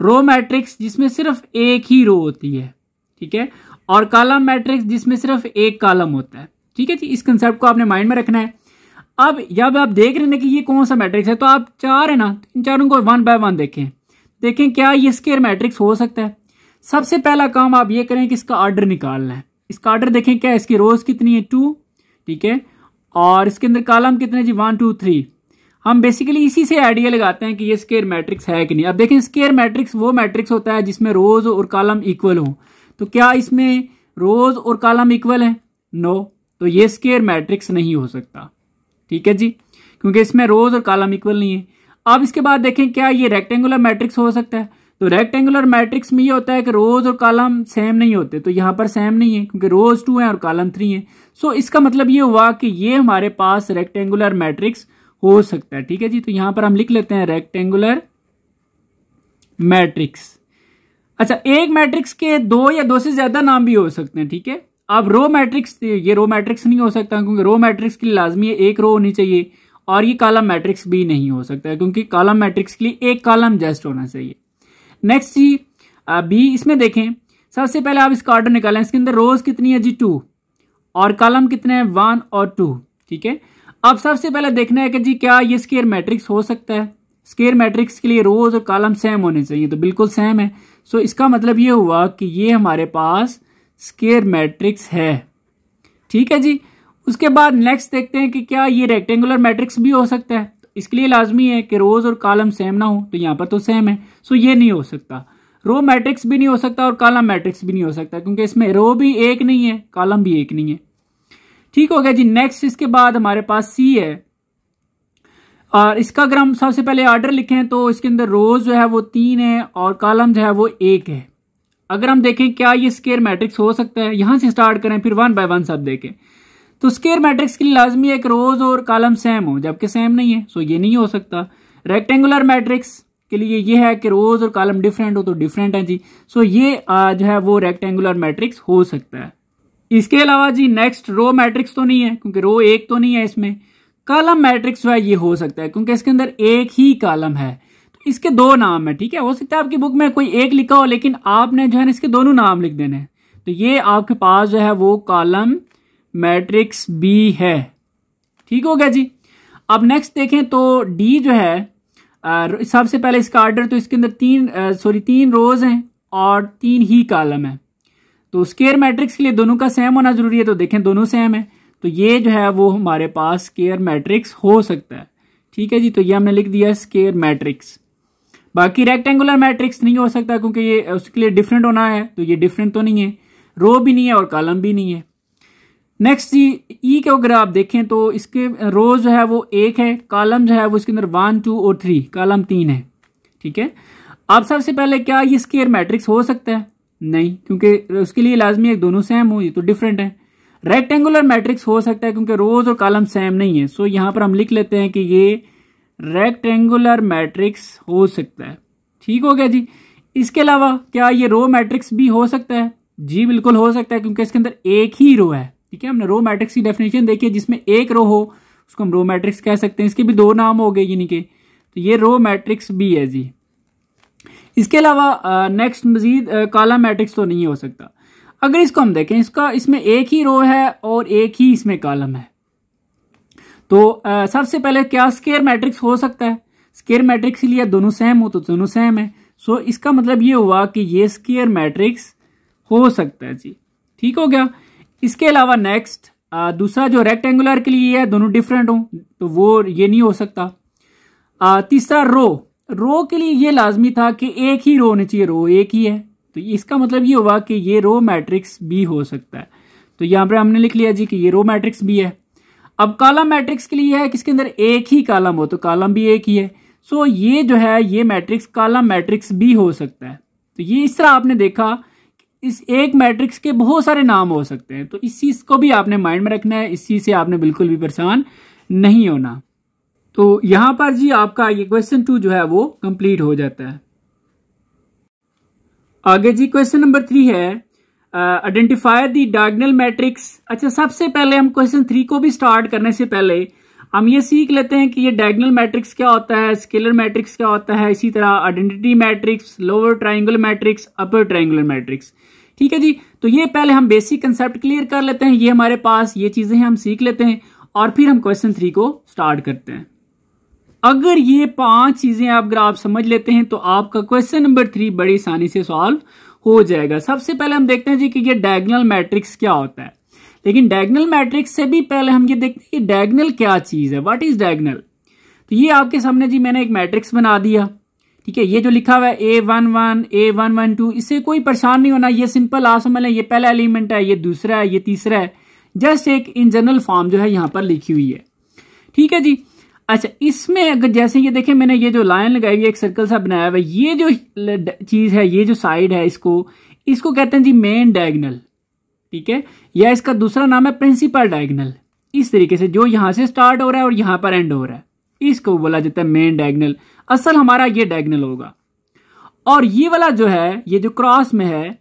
रो मैट्रिक्स जिसमें सिर्फ एक ही रो होती है, ठीक है, और कॉलम मैट्रिक्स जिसमें सिर्फ एक कॉलम होता है, ठीक है जी। इस कंसेप्ट को आपने माइंड में रखना है। अब जब आप देख रहे हैं कि ये कौन सा मैट्रिक्स है, तो आप चार है ना, इन चारों को 1 बाय 1 देखें क्या ये स्क्वायर मैट्रिक्स हो सकता है। सबसे पहला काम आप ये करें कि इसका ऑर्डर निकालना है। इसका ऑर्डर देखें, क्या इसकी रोज कितनी है 2, ठीक है, और इसके अंदर कॉलम कितने जी 1 2 3। हम बेसिकली इसी से आइडिया लगाते हैं कि ये स्क्वायर मैट्रिक्स है कि नहीं। अब देखें, स्क्वायर मैट्रिक्स वो मैट्रिक्स होता है जिसमें रोज और कॉलम इक्वल हो। तो क्या इसमें रोज और कॉलम इक्वल है? नो, तो ये स्क्वायर मैट्रिक्स नहीं हो सकता, ठीक है जी, क्योंकि इसमें रोज और कॉलम इक्वल नहीं है। अब इसके बाद देखें, क्या ये रेक्टेंगुलर मैट्रिक्स हो सकता है? तो रेक्टेंगुलर मैट्रिक्स में ये होता है कि रोज और कॉलम सेम नहीं होते, तो यहाँ पर सेम नहीं है क्योंकि रोज 2 है और कॉलम 3 है। सो इसका मतलब ये हुआ कि ये हमारे पास रेक्टेंगुलर मैट्रिक्स हो सकता है, ठीक है जी। तो यहां पर हम लिख लेते हैं रेक्टेंगुलर मैट्रिक्स। अच्छा, एक मैट्रिक्स के 2 या 2 से ज्यादा नाम भी हो सकते हैं, ठीक है। अब रो मैट्रिक्स, ये रो मैट्रिक्स नहीं हो सकता क्योंकि रो मैट्रिक्स के लिए लाजमी है एक रो होनी चाहिए, और ये कॉलम मैट्रिक्स भी नहीं हो सकता है क्योंकि कॉलम मैट्रिक्स के लिए एक कॉलम जस्ट होना चाहिए। नेक्स्ट जी बी, इसमें देखें, सबसे पहले आप इसका ऑर्डर निकालें। इसके अंदर रोज कितनी है जी 2, और कॉलम कितने हैं 1 और 2, ठीक है। अब सबसे पहले देखना है कि जी क्या ये स्क्वायर मैट्रिक्स हो सकता है। स्क्वायर मैट्रिक्स के लिए रोज और कॉलम सेम होने चाहिए, तो बिल्कुल सेम है। सो इसका मतलब ये हुआ कि ये हमारे पास स्क्वायर मैट्रिक्स है, ठीक है जी। उसके बाद नेक्स्ट देखते हैं कि क्या ये रेक्टेंगुलर मैट्रिक्स भी हो सकता है। तो इसके लिए लाजमी है कि रोज और कॉलम सेम ना हो, तो यहाँ पर तो सेम है, सो ये नहीं हो सकता। रो मैट्रिक्स भी नहीं हो सकता और कॉलम मैट्रिक्स भी नहीं हो सकता क्योंकि इसमें रो भी एक नहीं है, कॉलम भी एक नहीं है, ठीक हो गया जी। नेक्स्ट इसके बाद हमारे पास सी है, और इसका अगर हम सबसे पहले ऑर्डर लिखें तो इसके अंदर रोज जो है वो 3 है और कॉलम जो है वो 1 है। अगर हम देखें क्या ये स्क्वायर मैट्रिक्स हो सकता है, यहां से स्टार्ट करें फिर 1 बाय 1 सब देखें। तो स्क्वायर मैट्रिक्स के लिए लाजमी है कि रोज और कॉलम सेम हो, जबकि सेम नहीं है, सो ये नहीं हो सकता। रेक्टेंगुलर मैट्रिक्स के लिए ये है कि रोज और कॉलम डिफरेंट हो, तो डिफरेंट है जी, सो ये जो है वो रेक्टेंगुलर मैट्रिक्स हो सकता है। इसके अलावा जी नेक्स्ट रो मैट्रिक्स तो नहीं है क्योंकि रो एक तो नहीं है इसमें। कॉलम मैट्रिक्स जो है ये हो सकता है क्योंकि इसके अंदर एक ही कॉलम है, तो इसके 2 नाम है, ठीक है। हो सकता है आपकी बुक में कोई एक लिखा हो, लेकिन आपने जो है ना इसके दोनों नाम लिख देने हैं, तो ये आपके पास जो है वो कॉलम मैट्रिक्स बी है, ठीक हो गया जी। अब नेक्स्ट देखें तो डी जो है, सबसे पहले इसका ऑर्डर, तो इसके अंदर 3 रोज हैं और 3 ही कॉलम है। तो स्क्वायर मैट्रिक्स के लिए दोनों का सेम होना जरूरी है, तो देखें दोनों सेम है, तो ये जो है वो हमारे पास स्क्वायर मैट्रिक्स हो सकता है, ठीक है जी। तो ये हमने लिख दिया स्क्वायर मैट्रिक्स। बाकी रेक्टेंगुलर मैट्रिक्स नहीं हो सकता क्योंकि ये उसके लिए डिफरेंट होना है, तो ये डिफरेंट तो नहीं है। रो भी नहीं है और कॉलम भी नहीं है। नेक्स्ट जी ई के अगर आप देखें तो इसके रो जो है वो 1 है, कॉलम जो है वो इसके अंदर 1 2 और 3, कॉलम 3 है। ठीक है, अब सबसे पहले क्या ये स्क्वायर मैट्रिक्स हो सकता है? नहीं, क्योंकि उसके लिए लाजमी है दोनों सेम हो, ये तो डिफरेंट है। रेक्टेंगुलर मैट्रिक्स हो सकता है क्योंकि रोज और कॉलम सेम नहीं है। सो यहां पर हम लिख लेते हैं कि ये रेक्टेंगुलर मैट्रिक्स हो सकता है। ठीक हो गया जी। इसके अलावा क्या ये रो मैट्रिक्स भी हो सकता है? जी बिल्कुल हो सकता है, क्योंकि इसके अंदर एक ही रो है। ठीक है, हमने रो मैट्रिक्स की डेफिनेशन देखी है, जिसमें एक रो हो उसको हम रो मैट्रिक्स कह सकते हैं। इसके भी 2 नाम हो गए यानी कि, तो ये रो मैट्रिक्स भी है जी। इसके अलावा नेक्स्ट मजीद कॉलम मैट्रिक्स तो नहीं हो सकता। अगर इसको हम देखें, इसमें एक ही रो है और एक ही इसमें कॉलम है, तो सबसे पहले क्या स्क्वायर मैट्रिक्स हो सकता है? स्क्वायर मैट्रिक्स के लिए दोनों सेम हो तो दोनों सेम है। सो इसका मतलब ये हुआ कि ये स्क्वायर मैट्रिक्स हो सकता है जी। ठीक हो गया। इसके अलावा नेक्स्ट दूसरा जो रेक्टेंगुलर के लिए है दोनों डिफरेंट हो तो वो ये नहीं हो सकता। तीसरा रो के लिए ये लाजमी था कि एक ही रो होनी चाहिए, रो एक ही है, तो इसका मतलब ये हुआ कि ये रो मैट्रिक्स भी हो सकता है। तो यहां पर हमने लिख लिया जी कि ये रो मैट्रिक्स भी है। अब कॉलम मैट्रिक्स के लिए है कि इसके अंदर एक ही कॉलम हो, तो कॉलम भी एक ही है। सो ये जो है ये मैट्रिक्स कॉलम मैट्रिक्स भी हो सकता है। तो ये इस तरह आपने देखा इस एक मैट्रिक्स के बहुत सारे नाम हो सकते हैं, तो इस चीज को भी आपने माइंड में रखना है, इस चीज से आपने बिल्कुल भी परेशान नहीं होना। तो यहां पर जी आपका ये क्वेश्चन 2 जो है वो कंप्लीट हो जाता है। आगे जी क्वेश्चन नंबर 3 है आइडेंटिफाई द डायगोनल मैट्रिक्स। अच्छा, सबसे पहले हम क्वेश्चन 3 को भी स्टार्ट करने से पहले हम ये सीख लेते हैं कि ये डायगोनल मैट्रिक्स क्या होता है, स्केलर मैट्रिक्स क्या होता है, इसी तरह identity matrix, lower triangular matrix, upper triangular matrix. ठीक है जी, तो ये पहले हम बेसिक कंसेप्ट क्लियर कर लेते हैं, ये हमारे पास ये चीजें हम सीख लेते हैं और फिर हम क्वेश्चन 3 को स्टार्ट करते हैं। अगर ये 5 चीजें अगर आप समझ लेते हैं तो आपका क्वेश्चन नंबर 3 बड़ी आसानी से सॉल्व हो जाएगा। सबसे पहले हम देखते हैं जी कि ये डायगोनल मैट्रिक्स क्या होता है, लेकिन डायगोनल मैट्रिक्स से भी पहले हम ये देखते हैं कि डायगोनल क्या चीज है, व्हाट इज डायगोनल। तो ये आपके सामने जी मैंने एक मैट्रिक्स बना दिया। ठीक है, ये जो लिखा हुआ है A11 A112, इससे कोई परेशान नहीं होना, ये सिंपल आप समझ लें, ये पहला एलिमेंट है, ये दूसरा है, ये तीसरा है, जस्ट एक इन जनरल फॉर्म जो है यहां पर लिखी हुई है। ठीक है जी। अच्छा, इसमें अगर जैसे ये देखें मैंने ये जो लाइन लगाई हुई है, एक सर्कल सा बनाया हुआ है, ये जो चीज है, ये जो साइड है, इसको कहते हैं जी मेन डायगोनल। ठीक है, या इसका दूसरा नाम है प्रिंसिपल डायगोनल। इस तरीके से जो यहां से स्टार्ट हो रहा है और यहां पर एंड हो रहा है, इसको बोला जाता है मेन डायगोनल। असल हमारा ये डायगोनल होगा। और ये वाला जो है, ये जो क्रॉस में है,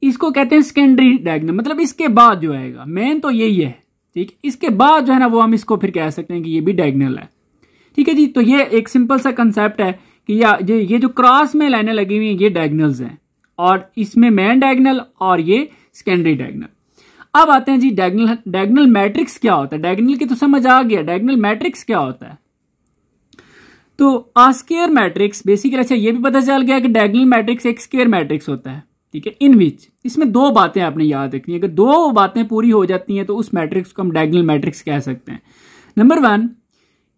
इसको कहते हैं सेकेंडरी डायगोनल, मतलब इसके बाद जो आएगा। मेन तो यही है, ठीक, इसके बाद जो है ना वो हम इसको फिर कह सकते हैं कि ये भी डायगोनल है। ठीक है जी, तो ये एक सिंपल सा कंसेप्ट है कि ये जो क्रॉस में लाइनें लगी हुई हैं ये डायगोनल्स हैं, और इसमें मेन डायगोनल और ये सेकेंडरी डायगोनल। अब आते हैं जी डायगोनल मैट्रिक्स क्या होता है। डायगोनल की तो समझ आ गया, डायगोनल मैट्रिक्स क्या होता है। तो स्क्वायर मैट्रिक्स बेसिकली, अच्छा ये भी पता चल गया कि डायगोनल मैट्रिक्स एक स्क्वायर मैट्रिक्स होता है। ठीक है, इन विच इसमें 2 बातें आपने याद रखनी है, अगर 2 बातें पूरी हो जाती हैं तो उस मैट्रिक्स को हम डायगोनल मैट्रिक्स कह सकते हैं। नंबर 1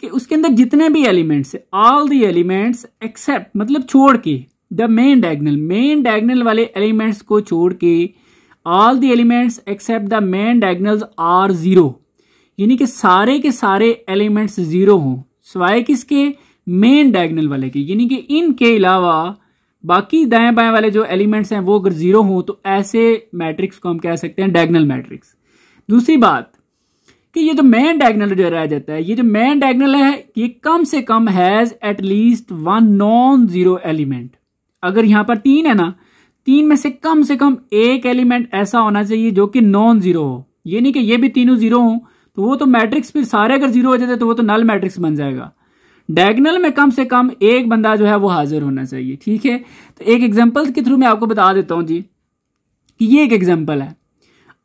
कि उसके अंदर जितने भी एलिमेंट्स है, ऑल द एलिमेंट्स एक्सेप्ट, मतलब छोड़ के, द मेन डायगोनल वाले एलिमेंट्स को छोड़ के, all the elements except the main diagonals are 0, यानी कि सारे के सारे एलिमेंट्स 0 हों सिवाय किसके, मेन डायगोनल वाले के, यानी कि इनके अलावा बाकी दाएं बाएं वाले जो एलिमेंट्स हैं वो अगर 0 हों तो ऐसे मैट्रिक्स को हम कह सकते हैं डायगोनल मैट्रिक्स। दूसरी बात कि ये जो मेन डायगोनल जो रह जाता है, ये जो मेन डायगोनल है ये कम से कम has at least 1 non zero element. अगर यहां पर 3 है ना, 3 में से कम एक एलिमेंट ऐसा होना चाहिए जो कि नॉन जीरो हो, ये नहीं कि ये भी तीनों 0 हो तो वो तो मैट्रिक्स फिर सारे अगर 0 हो जाते तो वो तो नल मैट्रिक्स बन जाएगा। डायगोनल में कम से कम एक बंदा जो है वो हाजिर होना चाहिए। ठीक है, तो एक एग्जांपल के थ्रू मैं आपको बता देता हूं जी कि ये एक एग्जांपल है।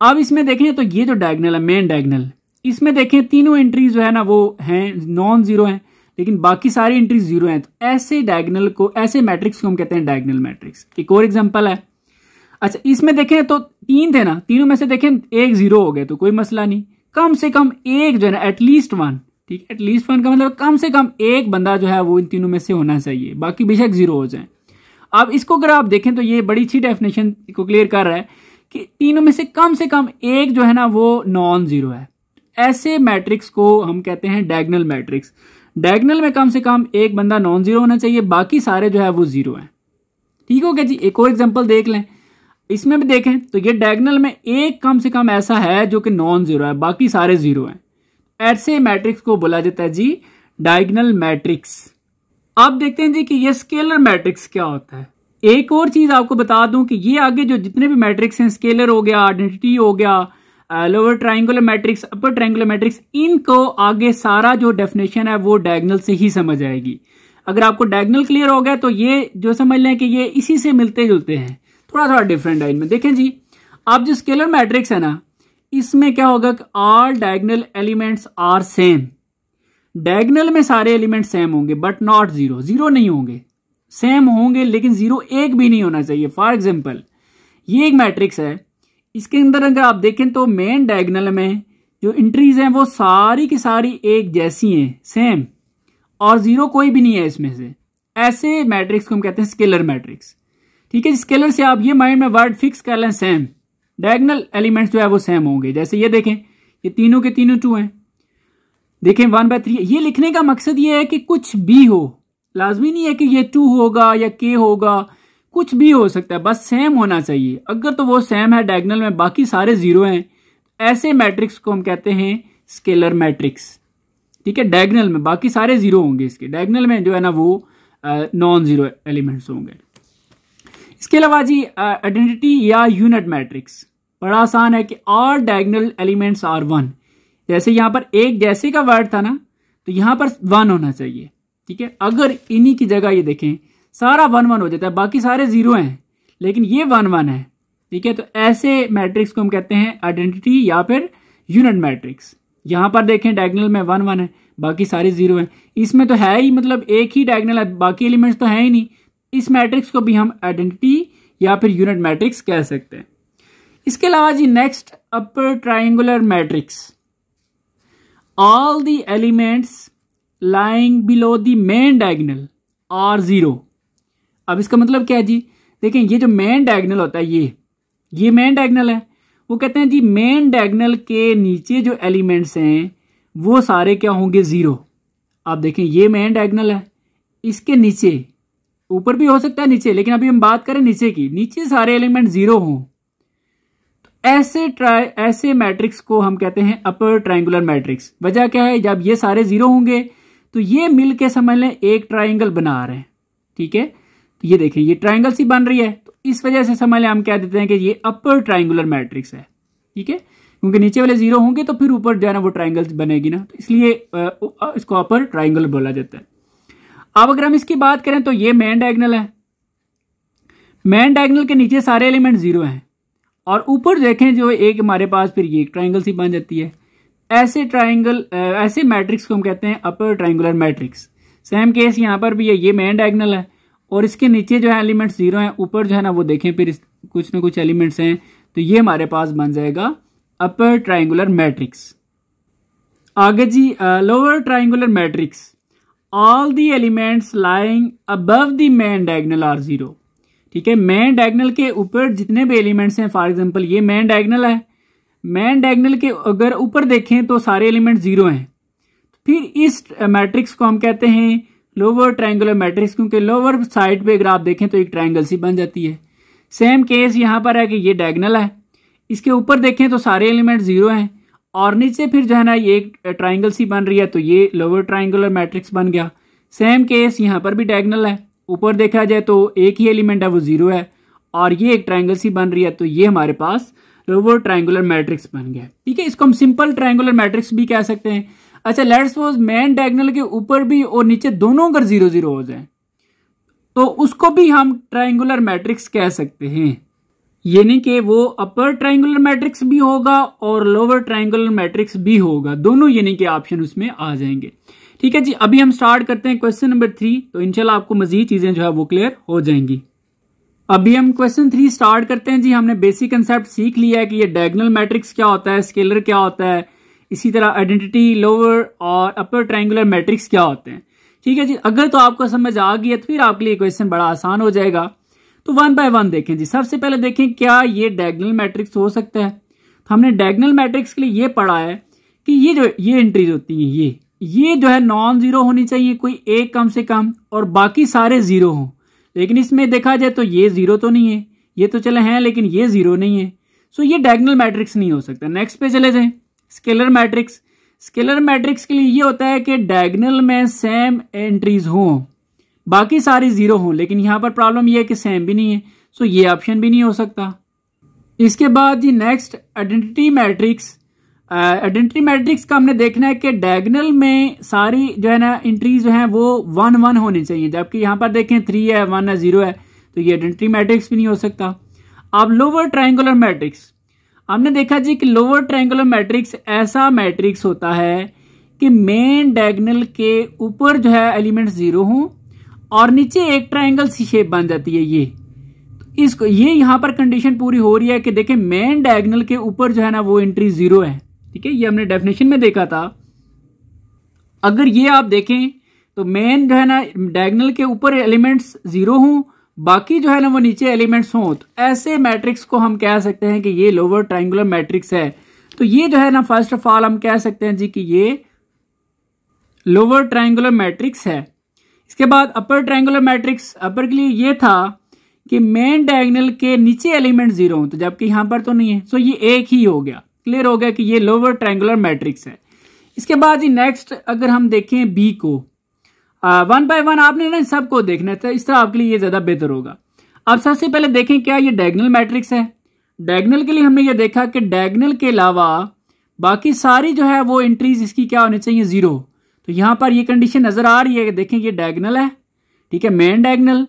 अब इसमें देखें तो ये जो डायगोनल है मेन डायगोनल, इसमें देखें तीनों एंट्रीज जो है ना वो हैं नॉन जीरो हैं, लेकिन बाकी सारी एंट्रीज 0 हैं, तो ऐसे डायगोनल को, ऐसे मैट्रिक्स को हम कहते हैं डायगोनल मैट्रिक्स। एक और एग्जांपल है। अच्छा, इसमें देखें तो 3 थे ना, तीनों में से देखें एक 0 हो गए तो कोई मसला नहीं, कम से कम एक जो है ना एटलीस्ट 1, ठीक है, एटलीस्ट 1 का मतलब कम से कम एक बंदा जो है वो इन तीनों में से होना चाहिए, बाकी बेशक 0 हो जाए। अब इसको अगर आप देखें तो ये बड़ी अच्छी डेफिनेशन को क्लियर कर रहा है कि तीनों में से कम एक जो है ना वो नॉन जीरो है। ऐसे मैट्रिक्स को हम कहते हैं डायगोनल मैट्रिक्स। डायगोनल में कम से कम एक बंदा नॉन जीरो होना चाहिए, बाकी सारे जो है वो जीरो हैं। ठीक हो गया जी। एक और एग्जांपल देख लें, इसमें भी देखें तो ये डायगोनल में एक कम से कम ऐसा है जो कि नॉन जीरो है, बाकी सारे जीरो हैं। ऐसे मैट्रिक्स को बोला जाता है जी डायगोनल मैट्रिक्स। अब देखते हैं जी कि ये स्केलर मैट्रिक्स क्या होता है। एक और चीज आपको बता दूं कि ये आगे जो जितने भी मैट्रिक्स हैं, स्केलर हो गया, आइडेंटिटी हो गया, lower triangular matrix, upper triangular matrix, इनको आगे सारा जो डेफिनेशन है वो डायगोनल से ही समझ आएगी। अगर आपको डायगोनल क्लियर हो गया तो ये जो समझ लें कि ये इसी से मिलते जुलते हैं, थोड़ा डिफरेंट है इनमें। देखें जी, आप जो स्केलर मैट्रिक्स है ना, इसमें क्या होगा कि all diagonal elements are same. Diagonal में सारे एलिमेंट सेम होंगे बट नॉट जीरो। जीरो नहीं होंगे, सेम होंगे लेकिन जीरो एक भी नहीं होना चाहिए। फॉर एग्जाम्पल ये एक मैट्रिक्स है, इसके अंदर अगर आप देखें तो मेन डायगोनल में जो एंट्रीज हैं वो सारी की सारी एक जैसी हैं, सेम, और जीरो कोई भी नहीं है इसमें से। ऐसे मैट्रिक्स को हम कहते हैं स्केलर मैट्रिक्स। ठीक है, स्केलर से आप ये माइंड में वर्ड फिक्स कर लें, सेम। डायगोनल एलिमेंट्स जो है वो सेम होंगे। जैसे ये देखें, ये तीनों के तीनों 2 हैं। देखें 1/3। ये लिखने का मकसद ये है कि कुछ भी हो, लाजमी नहीं है कि ये 2 होगा या k होगा, कुछ भी हो सकता है, बस सेम होना चाहिए। अगर तो वो सेम है डायगोनल में, बाकी सारे जीरो हैं, ऐसे मैट्रिक्स को हम कहते हैं स्केलर मैट्रिक्स। ठीक है, डायगोनल में बाकी सारे जीरो होंगे, इसके डायगोनल में जो है ना वो नॉन जीरो एलिमेंट्स होंगे। इसके अलावा जी आइडेंटिटी या यूनिट मैट्रिक्स बड़ा आसान है कि ऑल डायगोनल एलिमेंट्स आर 1। जैसे यहां पर एक जैसे का वर्ड था ना, तो यहां पर 1 होना चाहिए। ठीक है, अगर इन्हीं की जगह ये देखें सारा 1 हो जाता है, बाकी सारे जीरो हैं लेकिन ये 1 है। ठीक है, तो ऐसे मैट्रिक्स को हम कहते हैं आइडेंटिटी या फिर यूनिट मैट्रिक्स। यहां पर देखें डायगोनल में 1 है, बाकी सारे जीरो हैं। इसमें तो है ही, मतलब एक ही डायगोनल है, बाकी एलिमेंट्स तो है ही नहीं। इस मैट्रिक्स को भी हम आइडेंटिटी या फिर यूनिट मैट्रिक्स कह सकते हैं। इसके अलावा जी next, upper triangular matrix. All the elements lying below the main diagonal are zero. अब इसका मतलब क्या है जी, देखें ये जो मेन डायगोनल होता है, ये मेन डायगोनल है। वो कहते हैं जी मेन डायगोनल के नीचे जो एलिमेंट्स हैं वो सारे क्या होंगे, जीरो। आप देखें ये मेन डायगोनल है, इसके नीचे, ऊपर भी हो सकता है नीचे, लेकिन अभी हम बात करें नीचे की, नीचे सारे एलिमेंट जीरो हों, तो ऐसे मैट्रिक्स को हम कहते हैं अपर ट्रायंगुलर मैट्रिक्स। वजह क्या है, जब ये सारे जीरो होंगे तो ये मिलके समझ लें एक ट्रायंगल बना रहे हैं। ठीक है, तो ये देखें ये ट्रायंगल सी बन रही है, तो इस वजह से समझ लें हम कह देते हैं कि ये अपर ट्रायंगुलर मैट्रिक्स है। ठीक है, क्योंकि नीचे वाले जीरो होंगे तो फिर ऊपर जो है ना वो ट्रायंगल बनेगी ना, तो इसलिए इसको अपर ट्रायंगल बोला जाता है। अब अगर हम इसकी बात करें तो ये मेन डायगोनल है, मेन डायगोनल के नीचे सारे एलिमेंट जीरो हैं, और ऊपर देखें जो एक हमारे पास फिर ये ट्रायंगल सी बन जाती है। ऐसे मैट्रिक्स को हम कहते हैं अपर ट्रायंगुलर मैट्रिक्स। सेम केस यहाँ पर भी है, ये मेन डायगोनल है और इसके नीचे जो है एलिमेंट्स जीरो हैं, ऊपर जो है ना वो देखें फिर कुछ ना कुछ एलिमेंट्स हैं, तो ये हमारे पास बन जाएगा अपर ट्रायंगुलर मैट्रिक्स। आगे जी lower triangular matrix. All the elements lying above the main diagonal are zero. ठीक है, मेन डायगोनल के ऊपर जितने भी एलिमेंट्स हैं, फॉर एग्जांपल ये मेन डायगोनल है, मेन डायगोनल के अगर ऊपर देखें तो सारे एलिमेंट जीरो हैं, फिर इस मैट्रिक्स को हम कहते हैं लोअर ट्रायंगुलर मैट्रिक्स, क्योंकि लोअर साइड पे अगर आप देखें तो एक ट्रायंगल सी बन जाती है। सेम केस यहाँ पर है कि ये डायगोनल है, इसके ऊपर देखें तो सारे एलिमेंट जीरो हैं और नीचे फिर जो है ना ये एक ट्रायंगल सी बन रही है, तो ये लोअर ट्रायंगुलर मैट्रिक्स बन गया। सेम केस यहाँ पर भी डायगोनल है, ऊपर देखा जाए तो एक ही एलिमेंट है वो जीरो है, और ये एक ट्रायंगल सी बन रही है, तो ये हमारे पास लोअर ट्रायंगुलर मैट्रिक्स बन गया। ठीक है, इसको हम सिंपल ट्रायंगुलर मैट्रिक्स भी कह सकते हैं। अच्छा, लेट्स सपोज मेन डायगोनल के ऊपर भी और नीचे दोनों अगर जीरो जीरो हो जाए तो उसको भी हम ट्रायंगुलर मैट्रिक्स कह सकते हैं, यानी कि वो अपर ट्रायंगुलर मैट्रिक्स भी होगा और लोअर ट्रायंगुलर मैट्रिक्स भी होगा, दोनों यानी कि ऑप्शन उसमें आ जाएंगे। ठीक है जी, अभी हम स्टार्ट करते हैं क्वेश्चन नंबर 3, तो इंशाल्लाह आपको मजीद चीजें जो है वो क्लियर हो जाएंगी। अभी हम क्वेश्चन 3 स्टार्ट करते हैं जी। हमने बेसिक कंसेप्ट सीख लिया है कि ये डायगोनल मैट्रिक्स क्या होता है, स्केलर क्या होता है, इसी तरह आइडेंटिटी, लोअर और अपर ट्रायंगुलर मैट्रिक्स क्या होते हैं। ठीक है जी, अगर तो आपको समझ आ गई है तो फिर आपके लिए क्वेश्चन बड़ा आसान हो जाएगा। तो वन बाय वन देखें जी। सबसे पहले देखें क्या ये डायगोनल मैट्रिक्स हो सकता है। तो हमने डायगोनल मैट्रिक्स के लिए ये पढ़ा है कि ये एंट्रीज होती हैं, ये जो है नॉन जीरो होनी चाहिए, कोई एक कम से कम, और बाकी सारे जीरो हों। लेकिन इसमें देखा जाए तो ये जीरो तो नहीं है, ये तो चले हैं लेकिन ये जीरो नहीं है, सो ये डायगोनल मैट्रिक्स नहीं हो सकता। नेक्स्ट पे चले जाएं, स्केलर मैट्रिक्स। स्केलर मैट्रिक्स के लिए ये होता है कि डायगोनल में सेम एंट्रीज हों, बाकी सारी जीरो हों, लेकिन यहां पर प्रॉब्लम ये है कि सेम भी नहीं है, सो ये ऑप्शन भी नहीं हो सकता। इसके बाद जी next identity matrix. Identity matrix का हमने देखना है कि डायगोनल में सारी जो है ना एंट्रीज जो हैं वो 1 1 होनी चाहिए, जबकि यहाँ पर देखें 3 है, 1 है, 0 है, तो ये आइडेंटिटी मैट्रिक्स भी नहीं हो सकता। अब लोअर ट्रायंगुलर मैट्रिक्स, हमने देखा जी कि लोअर ट्रायंगुलर मैट्रिक्स ऐसा मैट्रिक्स होता है कि मेन डायगोनल के ऊपर जो है एलिमेंट 0 हों और नीचे एक ट्रायंगल सी शेप बन जाती है। ये यहाँ पर कंडीशन पूरी हो रही है कि देखें मेन डायगोनल के ऊपर जो है ना वो एंट्री 0 है। ठीक है, ये हमने डेफिनेशन में देखा था। अगर ये आप देखें तो मेन जो है ना डायगोनल के ऊपर एलिमेंट्स 0 हों, बाकी जो है ना वो नीचे एलिमेंट्स हों, तो ऐसे मैट्रिक्स को हम कह सकते हैं कि ये लोअर ट्रायंगुलर मैट्रिक्स है। तो ये जो है ना फर्स्ट ऑफ ऑल हम कह सकते हैं जी कि ये लोअर ट्रायंगुलर मैट्रिक्स है। इसके बाद अपर ट्रायंगुलर मैट्रिक्स, अपर के लिए ये था कि मेन डायगोनल के नीचे एलिमेंट 0 हो, तो जबकि यहां पर तो नहीं है, सो ये एक ही हो गया, क्लियर हो गया कि ये लोअर ट्रायंगुलर मैट्रिक्स है। इसके बाद जी नेक्स्ट अगर हम देखें बी को, 1 बाय 1 आपने ना सबको देखना है, इस तरह आपके लिए ये ज्यादा बेहतर होगा। अब सबसे पहले देखें क्या ये डायगोनल मैट्रिक्स है। डायगोनल के लिए हमने ये देखा कि डायगोनल के अलावा बाकी सारी जो है वो एंट्रीज इसकी क्या होनी चाहिए, 0। तो यहां पर ये कंडीशन नजर आ रही है कि देखें ये डायगोनल है, ठीक है, मेन डायगोनल,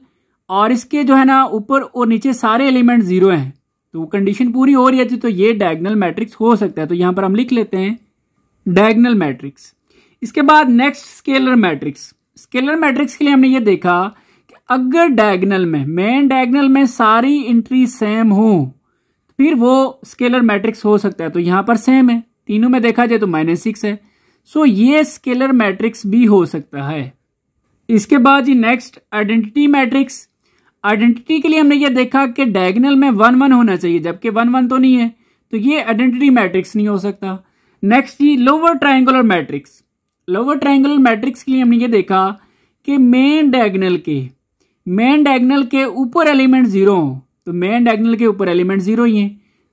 और इसके जो है ना ऊपर और नीचे सारे एलिमेंट 0 हैं, तो वो कंडीशन पूरी हो रही है, तो ये डायगोनल मैट्रिक्स हो सकता है। तो यहां पर हम लिख लेते हैं डायगोनल मैट्रिक्स। इसके बाद next scalar matrix. Scalar matrix के लिए हमने ये देखा कि अगर डायगोनल में मेन डायगोनल में सारी एंट्री सेम हो फिर वो स्केलर मैट्रिक्स हो सकता है। तो यहां पर सेम है, तीनों में देखा जाए तो -6 है, सो ये स्केलर मैट्रिक्स भी हो सकता है। इसके बाद जी नेक्स्ट आइडेंटिटी मैट्रिक्स। आइडेंटिटी के लिए हमने ये देखा कि डायगोनल में 1 1 होना चाहिए, जबकि 1 1 तो नहीं है, तो ये आइडेंटिटी मैट्रिक्स नहीं हो सकता। नेक्स्ट जी lower triangular matrix. Lower triangular matrix के लिए हमने ये देखा कि मेन डायगोनल के ऊपर एलिमेंट 0 हो, तो मेन डायगोनल के ऊपर एलिमेंट 0 ही है,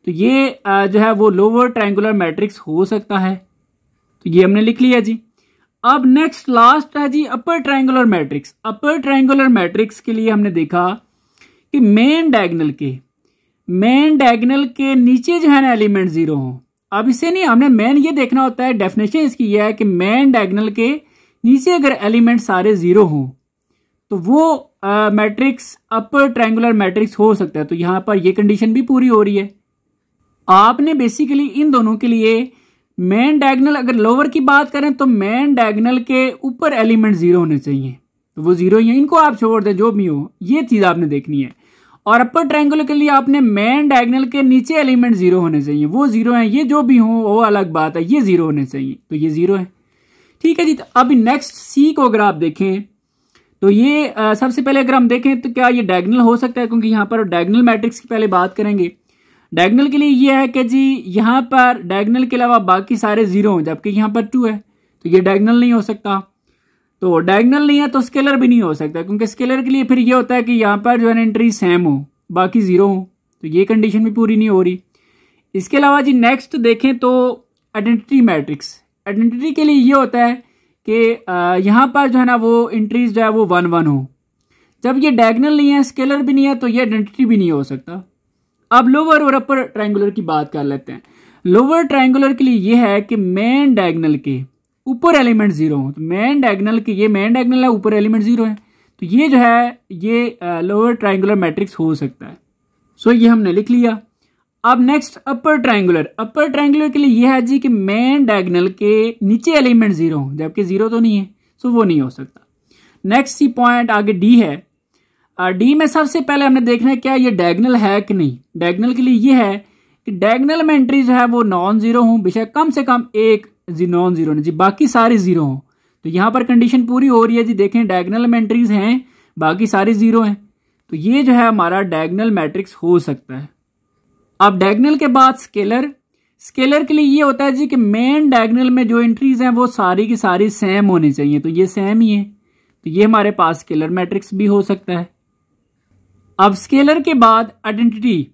तो ये जो है वो लोअर ट्रायंगुलर मैट्रिक्स हो सकता है। तो ये हमने लिख लिया जी। अब नेक्स्ट लास्ट है जी upper triangular matrix. Upper triangular matrix के लिए हमने देखा कि मेन डायगोनल के नीचे जो है ना एलिमेंट 0 हो। अब इसे नहीं, हमने मेन ये देखना होता है, डेफिनेशन इसकी ये है कि मेन डायगोनल के नीचे अगर एलिमेंट सारे 0 हो तो वो मैट्रिक्स अपर ट्रायंगुलर मैट्रिक्स हो सकता है। तो यहां पर ये कंडीशन भी पूरी हो रही है। आपने बेसिकली इन दोनों के लिए मेन डायगोनल, अगर लोअर की बात करें तो मेन डायगोनल के ऊपर एलिमेंट 0 होने चाहिए, तो वो 0 ही है, इनको आप छोड़ दें जो भी हो, ये चीज आपने देखनी है। और अपर ट्रायंगुलर के लिए आपने मेन डायगोनल के नीचे एलिमेंट 0 होने चाहिए, वो 0 है, ये जो भी हो वो अलग बात है, ये 0 होने चाहिए, तो ये 0 है। ठीक है जी। तो अभी नेक्स्ट सी को अगर आप देखें तो ये सबसे पहले अगर हम देखें तो क्या ये डायगोनल हो सकता है, क्योंकि यहाँ पर डायगोनल मैट्रिक्स की पहले बात करेंगे। डायगोनल के लिए ये है कि जी यहाँ पर डायगोनल के अलावा बाकी सारे 0 हो, जबकि यहाँ पर 2 है, तो ये डायगोनल नहीं हो सकता। तो डायगोनल नहीं है तो स्केलर भी नहीं हो सकता, क्योंकि स्केलर के लिए फिर ये होता है कि यहाँ पर जो है एंट्री सेम हो, बाकी 0 हो, तो ये कंडीशन भी पूरी नहीं हो रही। इसके अलावा जी नेक्स्ट देखें तो आइडेंटिटी मैट्रिक्स। आइडेंटिटी के लिए ये होता है कि यहाँ पर जो है ना वो एंट्रीज जो है वो 1 1 हो। जब ये डायगोनल नहीं है, स्केलर भी नहीं है, तो ये आइडेंटिटी भी नहीं हो सकता। अब लोअर और अपर ट्रायंगुलर की बात कर लेते हैं। लोअर ट्रायंगुलर के लिए ये है कि मेन डायगोनल के ऊपर एलिमेंट 0 हो, तो मेन डायगोनल के, ये मेन डायगोनल है, ऊपर एलिमेंट 0 है, तो ये जो है ये लोअर ट्रायंगुलर मैट्रिक्स हो सकता है। सो ये हमने लिख लिया। अब नेक्स्ट अपर ट्रायंगुलर। अपर ट्रायंगुलर के लिए ये है जी कि मेन डायगोनल के नीचे एलिमेंट 0 हो, जबकि 0 तो नहीं है, सो वो नहीं हो सकता। नेक्स्ट सी पॉइंट आगे डी है। डी में सबसे पहले हमने देखना है क्या ये डायगोनल है कि नहीं। डायगोनल के लिए ये है कि डायगोनल में एंट्री जो है वो नॉन 0 हो, बेशक कम से कम एक नॉन 0 नहीं जी, बाकी सारे 0 हो। तो यहाँ पर कंडीशन पूरी हो रही है जी। देखें डायगोनल में एंट्रीज हैं, बाकी सारे 0 हैं, तो ये जो है हमारा डायगोनल मैट्रिक्स हो सकता है। अब डायगोनल के बाद स्केलर। स्केलर के लिए ये होता है जी कि मेन डायगोनल में जो एंट्रीज हैं वो सारी की सारी सेम होनी चाहिए, तो ये सेम ही है, तो ये हमारे पास स्केलर मैट्रिक्स भी हो सकता है। अब स्केलर के बाद आइडेंटिटी।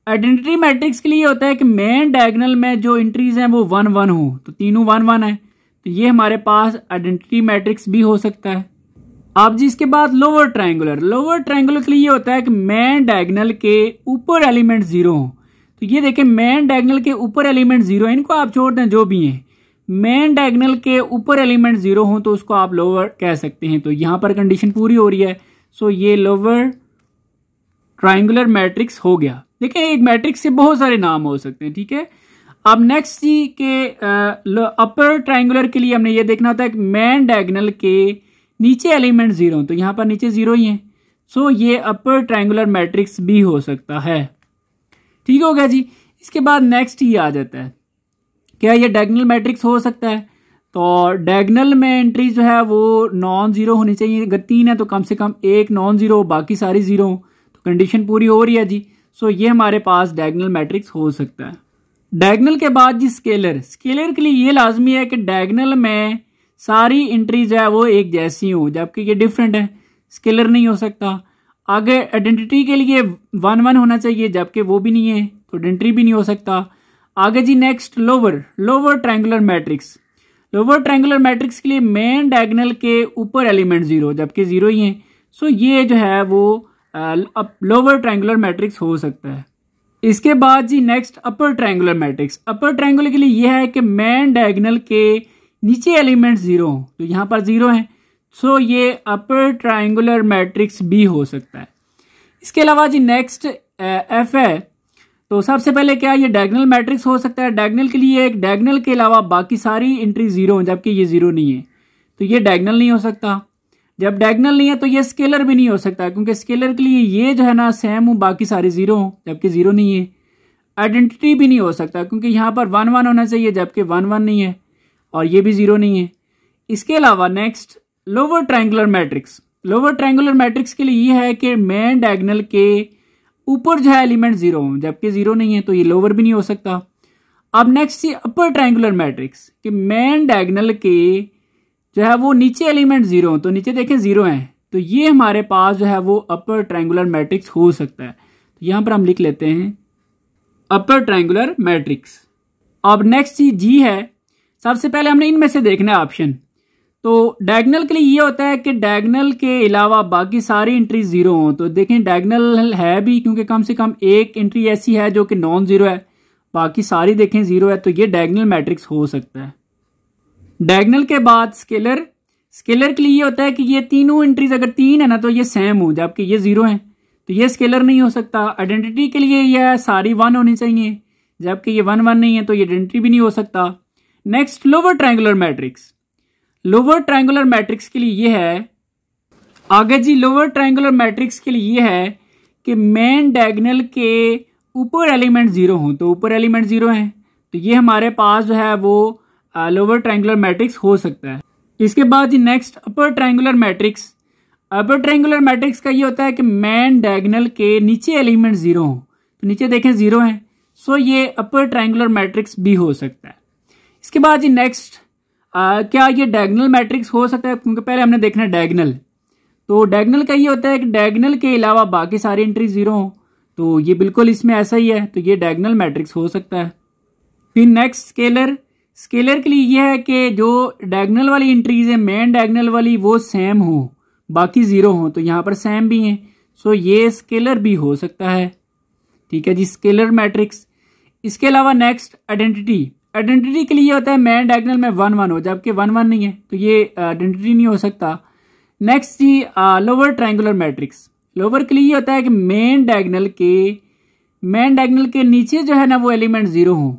आइडेंटिटी मैट्रिक्स के लिए होता है कि मेन डायगोनल में जो एंट्रीज हैं वो 1 1 हो, तो तीनों 1 1 है, तो ये हमारे पास आइडेंटिटी मैट्रिक्स भी हो सकता है। अब जी इसके बाद लोअर ट्रायंगुलर। लोअर ट्रायंगुलर के लिए ये होता है कि मेन डायगोनल के ऊपर एलिमेंट 0 हो, तो ये देखें मेन डायगोनल के ऊपर एलिमेंट 0 है, इनको आप छोड़ दें जो भी हैं, मेन डायगोनल के ऊपर एलिमेंट 0 हो तो उसको आप लोअर कह सकते हैं, तो यहां पर कंडीशन पूरी हो रही है, सो ये लोअर ट्रायंगुलर मैट्रिक्स हो गया। देखिए एक मैट्रिक्स से बहुत सारे नाम हो सकते हैं, ठीक है। अब नेक्स्ट जी के अपर ट्रायंगुलर के लिए हमने ये देखना होता है कि मेन डायगोनल के नीचे एलिमेंट 0, तो यहां पर नीचे 0 ही है, सो ये अपर ट्रायंगुलर मैट्रिक्स भी हो सकता है। ठीक हो गया जी। इसके बाद नेक्स्ट ये आ जाता है, क्या ये डायगोनल मैट्रिक्स हो सकता है, तो डायगोनल में एंट्री जो है वो नॉन जीरो होनी चाहिए, अगर 3 है तो कम से कम एक नॉन जीरो, बाकी सारी 0 हो, तो कंडीशन पूरी हो रही है जी, सो ये हमारे पास डायगोनल मैट्रिक्स हो सकता है। डायगोनल के बाद जी स्केलर। स्केलर के लिए ये लाजमी है कि डायगोनल में सारी एंट्री जो है वो एक जैसी हो, जबकि ये डिफरेंट है, स्केलर नहीं हो सकता। आगे आइडेंटिटी के लिए 1 1 होना चाहिए, जबकि वो भी नहीं है, तो आइडेंटिटी भी नहीं हो सकता। आगे जी next lower triangular matrix. Lower triangular matrix के लिए मेन डायगोनल के ऊपर एलिमेंट 0, जबकि 0 ही है, सो ये जो है वो लोअर ट्रायंगुलर मैट्रिक्स हो सकता है। इसके बाद जी next upper triangular matrix. Upper triangular के लिए यह है कि मेन डायगोनल के नीचे एलिमेंट 0 हो, तो यहाँ पर 0 है, सो ये अपर ट्रायंगुलर मैट्रिक्स भी हो सकता है। इसके अलावा जी नेक्स्ट एफ है, तो सबसे पहले क्या ये डायगोनल मैट्रिक्स हो सकता है। डायगोनल के लिए एक डायगोनल के अलावा बाकी सारी एंट्री 0 हो, जबकि ये 0 नहीं है, तो ये डायगोनल नहीं हो सकता। जब डायगोनल नहीं है तो ये स्केलर भी नहीं हो सकता, क्योंकि स्केलर के लिए ये जो है ना सेम हो, बाकी सारे 0 हो, जबकि 0 नहीं है। आइडेंटिटी भी नहीं हो सकता, क्योंकि यहाँ पर 1 1 होना चाहिए, जबकि 1 1 नहीं है, और ये भी 0 नहीं है। इसके अलावा next lower triangular matrix. Lower triangular matrix के लिए ये है कि मेन डायगोनल के ऊपर जो है एलिमेंट 0 हो, जबकि 0 नहीं है, तो ये लोअर भी नहीं हो सकता। अब नेक्स्ट ये अपर ट्रायंगुलर मैट्रिक्स कि मेन डायगोनल के जो है वो नीचे एलिमेंट 0 हो, तो नीचे देखें 0 है, तो ये हमारे पास जो है वो अपर ट्रायंगुलर मैट्रिक्स हो सकता है। तो यहां पर हम लिख लेते हैं अपर ट्रायंगुलर मैट्रिक्स। अब नेक्स्ट चीज जी है। सबसे पहले हमने इनमें से देखना है ऑप्शन। तो डायगोनल के लिए ये होता है कि डायगोनल के अलावा बाकी सारी एंट्री 0 हो, तो देखें डायगोनल है भी, क्योंकि कम से कम एक एंट्री ऐसी है जो कि नॉन 0 है, बाकी सारी देखें 0 है, तो ये डायगोनल मैट्रिक्स हो सकता है। डायगोनल के बाद स्केलर। स्केलर के लिए ये होता है कि ये तीनों एंट्रीज अगर 3 है ना तो ये सेम हो, जबकि ये 0 है, तो ये स्केलर नहीं हो सकता। आइडेंटिटी के लिए ये सारी 1 होनी चाहिए, जबकि ये 1 1 नहीं है, तो ये आइडेंटिटी भी नहीं हो सकता। Next lower triangular matrix. Lower triangular matrix के लिए ये है, आगे जी लोअर ट्रायंगुलर मैट्रिक्स के लिए ये है कि मेन डायगोनल के ऊपर एलिमेंट 0 हो, तो ऊपर एलिमेंट 0 है, तो ये हमारे पास जो है वो लोअर ट्रायंगुलर मैट्रिक्स हो सकता है। इसके बाद जी next upper triangular matrix. Upper triangular matrix का ये होता है कि मेन डायगोनल के नीचे एलिमेंट 0 हो, तो नीचे देखें 0 है, सो ये अपर ट्रायंगुलर मैट्रिक्स भी हो सकता है। इसके बाद जी नेक्स्ट क्या ये डायगोनल मैट्रिक्स हो सकता है, क्योंकि पहले हमने देखना है डायगोनल। तो डायगोनल का ये होता है कि डायगोनल के अलावा बाकी सारी एंट्री 0 हो, तो ये बिल्कुल इसमें ऐसा ही है, तो ये डायगोनल मैट्रिक्स हो सकता है। फिर नेक्स्ट स्केलर। स्केलर के लिए यह है कि जो डायगोनल वाली एंट्रीज है मेन डायगोनल वाली वो सेम हो, बाकी 0 हो, तो यहाँ पर सेम भी हैं, सो ये स्केलर भी हो सकता है। ठीक है जी, स्केलर मैट्रिक्स। इसके अलावा नेक्स्ट आइडेंटिटी। आइडेंटिटी के लिए होता है मेन डायगोनल में 1 1 हो, जबकि 1 1 नहीं है, तो ये आइडेंटिटी नहीं हो सकता। नेक्स्ट जी लोअर ट्रायंगुलर मैट्रिक्स। लोअर के लिए होता है कि मेन डायगोनल के नीचे जो है ना वो एलिमेंट 0 हो,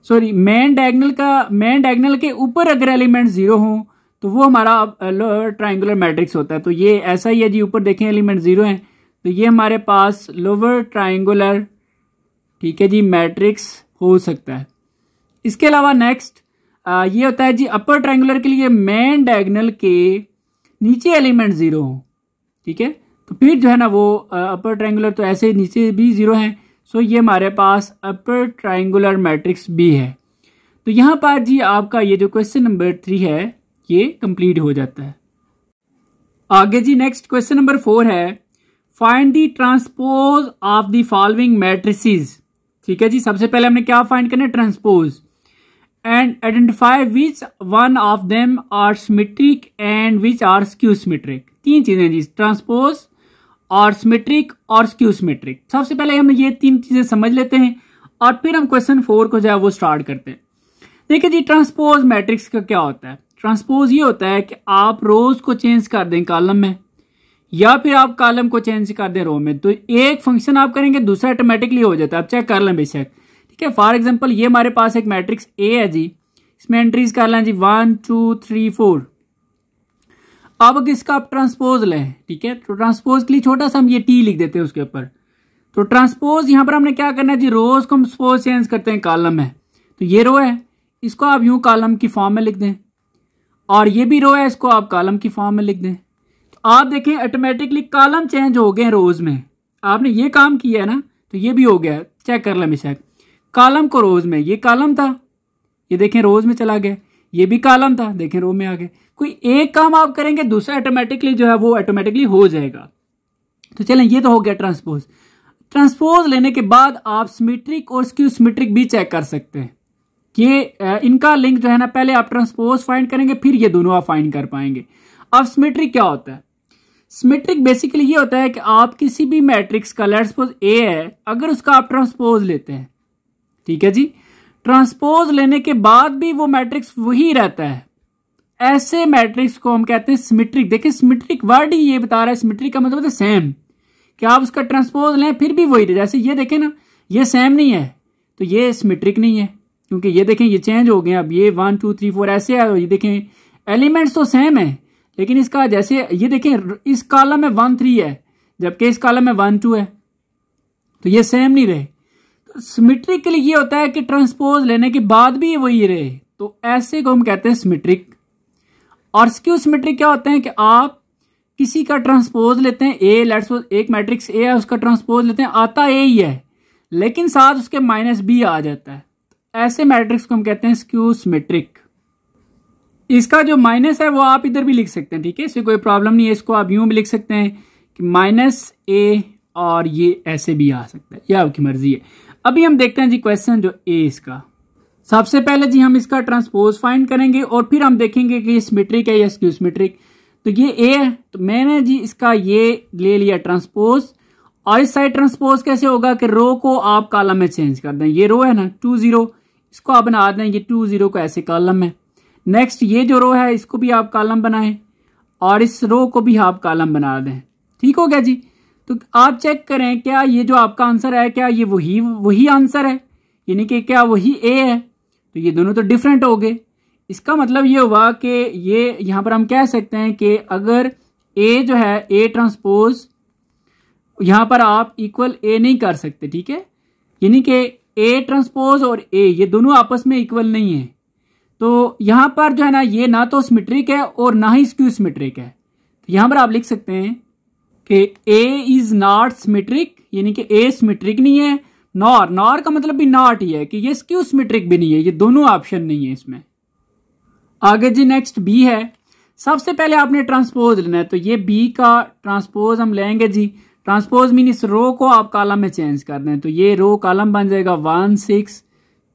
सॉरी मेन डायगोनल के ऊपर अगर एलिमेंट 0 हो तो वो हमारा लोअर ट्रायंगुलर मैट्रिक्स होता है। तो ये ऐसा ही है जी, ऊपर देखें एलिमेंट 0 है, तो ये हमारे पास लोअर ट्रायंगुलर, ठीक है जी, मैट्रिक्स हो सकता है। इसके अलावा नेक्स्ट ये होता है जी अपर ट्रायंगुलर के लिए मेन डायगोनल के नीचे एलिमेंट 0 हो, ठीक है। तो फिर जो है ना वो अपर ट्रायंगुलर तो ऐसे नीचे भी 0 है। सो ये हमारे पास अपर ट्रायंगुलर मैट्रिक्स बी है। तो यहाँ पर जी आपका ये जो क्वेश्चन नंबर 3 है ये कंप्लीट हो जाता है। आगे जी नेक्स्ट क्वेश्चन नंबर 4 है, find the transpose of the following matrices. ठीक है जी, सबसे पहले हमने क्या फाइंड करना है, transpose, and identify which one of them are symmetric and which are skew symmetric. 3 चीजें जी, ट्रांसपोज और सिमेट्रिक और स्क्यू सिमेट्रिक। सबसे पहले हम ये 3 चीजें समझ लेते हैं और फिर हम क्वेश्चन 4 को जो है वो स्टार्ट करते हैं। देखिए जी, ट्रांसपोज मैट्रिक्स का क्या होता है। ट्रांसपोज ये होता है कि आप रोज को चेंज कर दें कॉलम में, या फिर आप कॉलम को चेंज कर दें रो में। तो एक फंक्शन आप करेंगे, दूसरा ऑटोमेटिकली हो जाता है। आप चेक कर लें बेशक, ठीक है। फॉर एग्जांपल ये हमारे पास एक मैट्रिक्स ए है जी, इसमें एंट्रीज कर लें जी 1 2 3 4। अब इसका आप ट्रांसपोज लें, ठीक है। तो ट्रांसपोज के लिए छोटा सा हम ये टी लिख देते हैं उसके ऊपर। तो ट्रांसपोज यहां पर हमने क्या करना है जी, रोज को हम सपोज चेंज करते हैं कॉलम में। तो ये रो है, इसको आप यूं कॉलम की फॉर्म में लिख दें, और ये भी रो है, इसको आप कॉलम की फॉर्म में लिख दें। तो आप देखें ऑटोमेटिकली कॉलम चेंज हो गए रोज में। आपने ये काम किया है ना, तो ये भी हो गया। चेक कर लें बेशक, कॉलम को रोज में, ये कॉलम था, ये देखें रोज में चला गया, ये भी कॉलम था, देखें रो में आ गए। कोई एक काम आप करेंगे, दूसरा ऑटोमेटिकली जो है वो ऑटोमेटिकली हो जाएगा। तो चलें, ये तो हो गया ट्रांसपोज। ट्रांसपोज लेने के बाद आप सिमेट्रिक और स्क्यू सिमेट्रिक भी चेक कर सकते हैं। ये इनका लिंक जो है ना, पहले आप ट्रांसपोज फाइंड करेंगे, फिर ये दोनों आप फाइंड कर पाएंगे। अब सिमेट्रिक क्या होता है? सिमेट्रिक बेसिकली ये होता है कि आप किसी भी मैट्रिक्स का, लेट्स सपोज ए है, अगर उसका आप ट्रांसपोज लेते हैं, ठीक है जी, ट्रांसपोज लेने के बाद भी वो मैट्रिक्स वही रहता है, ऐसे मैट्रिक्स को हम कहते हैं सिमेट्रिक। देखिए सिमेट्रिक वर्ड ही ये बता रहा है, सिमेट्रिक का मतलब है सेम, कि आप उसका ट्रांसपोज लें फिर भी वही रहे। जैसे ये देखें ना, ये सेम नहीं है तो ये सिमेट्रिक नहीं है, क्योंकि ये देखें ये चेंज हो गए। अब ये 1 2 3 4 ऐसे है, ये देखें एलिमेंट्स तो सेम है, लेकिन इसका जैसे ये देखें इस कॉलम में 1 3 है, जबकि इस कॉलम में 1 2 है, तो ये सेम नहीं रहे। तो सिमेट्रिक के लिए ये होता है कि ट्रांसपोज लेने के बाद भी वही रहे, तो ऐसे को हम कहते हैं सिमेट्रिक। और स्क्यू सिमेट्रिक क्या होते हैं कि आप किसी का ट्रांसपोज लेते हैं, ए, लेट्स सपोज एक मैट्रिक्स ए है, उसका ट्रांसपोज लेते हैं, आता ए ही है, लेकिन साथ उसके -b आ जाता है। ऐसे मैट्रिक्स को हम कहते हैं स्क्यू सिमेट्रिक। इसका जो माइनस है वो आप इधर भी लिख सकते हैं, ठीक है, इससे कोई प्रॉब्लम नहीं है। इसको आप यूं भी लिख सकते हैं कि -a, और ये ऐसे भी आ सकता है, ये आपकी मर्जी है। अभी हम देखते हैं जी क्वेश्चन जो ए इसका। सबसे पहले जी हम इसका ट्रांसपोज फाइंड करेंगे और फिर हम देखेंगे कि ये सिमेट्रिक है या स्क्यू सिमेट्रिक। तो ये ए है, तो मैंने जी इसका ये ले लिया ट्रांसपोज, और इस साइड ट्रांसपोज कैसे होगा कि रो को आप कॉलम में चेंज कर दें। ये रो है ना 2 0, इसको आप बना दें ये 2 0 को ऐसे कॉलम में। नेक्स्ट ये जो रो है इसको भी आप कॉलम बनाएं, और इस रो को भी आप कॉलम बना दें। ठीक हो गया जी। तो आप चेक करें क्या ये जो आपका आंसर है, क्या ये वही आंसर है, यानी कि क्या वही ए है। तो ये दोनों तो डिफरेंट हो गए। इसका मतलब ये हुआ कि ये यहाँ पर हम कह सकते हैं कि अगर ए जो है, ए ट्रांसपोज, यहाँ पर आप इक्वल ए नहीं कर सकते, ठीक है, यानी कि ए ट्रांसपोज और ए ये दोनों आपस में इक्वल नहीं है। तो यहाँ पर जो है ना, ये ना तो सिमेट्रिक है और ना ही स्क्यू सिमेट्रिक है। तो यहाँ पर आप लिख सकते हैं कि ए इज नॉट सिमेट्रिक, यानी कि ए सिमेट्रिक नहीं है, नॉर का मतलब भी नॉट ही है कि ये स्क्यू सिमेट्रिक भी नहीं है। ये दोनों ऑप्शन नहीं है इसमें। आगे जी नेक्स्ट बी है। सबसे पहले आपने ट्रांसपोज लेना है, तो ये बी का ट्रांसपोज हम लेंगे जी। ट्रांसपोज मीन इस रो को आप कॉलम में चेंज कर दें, तो ये रो कॉलम बन जाएगा 1 6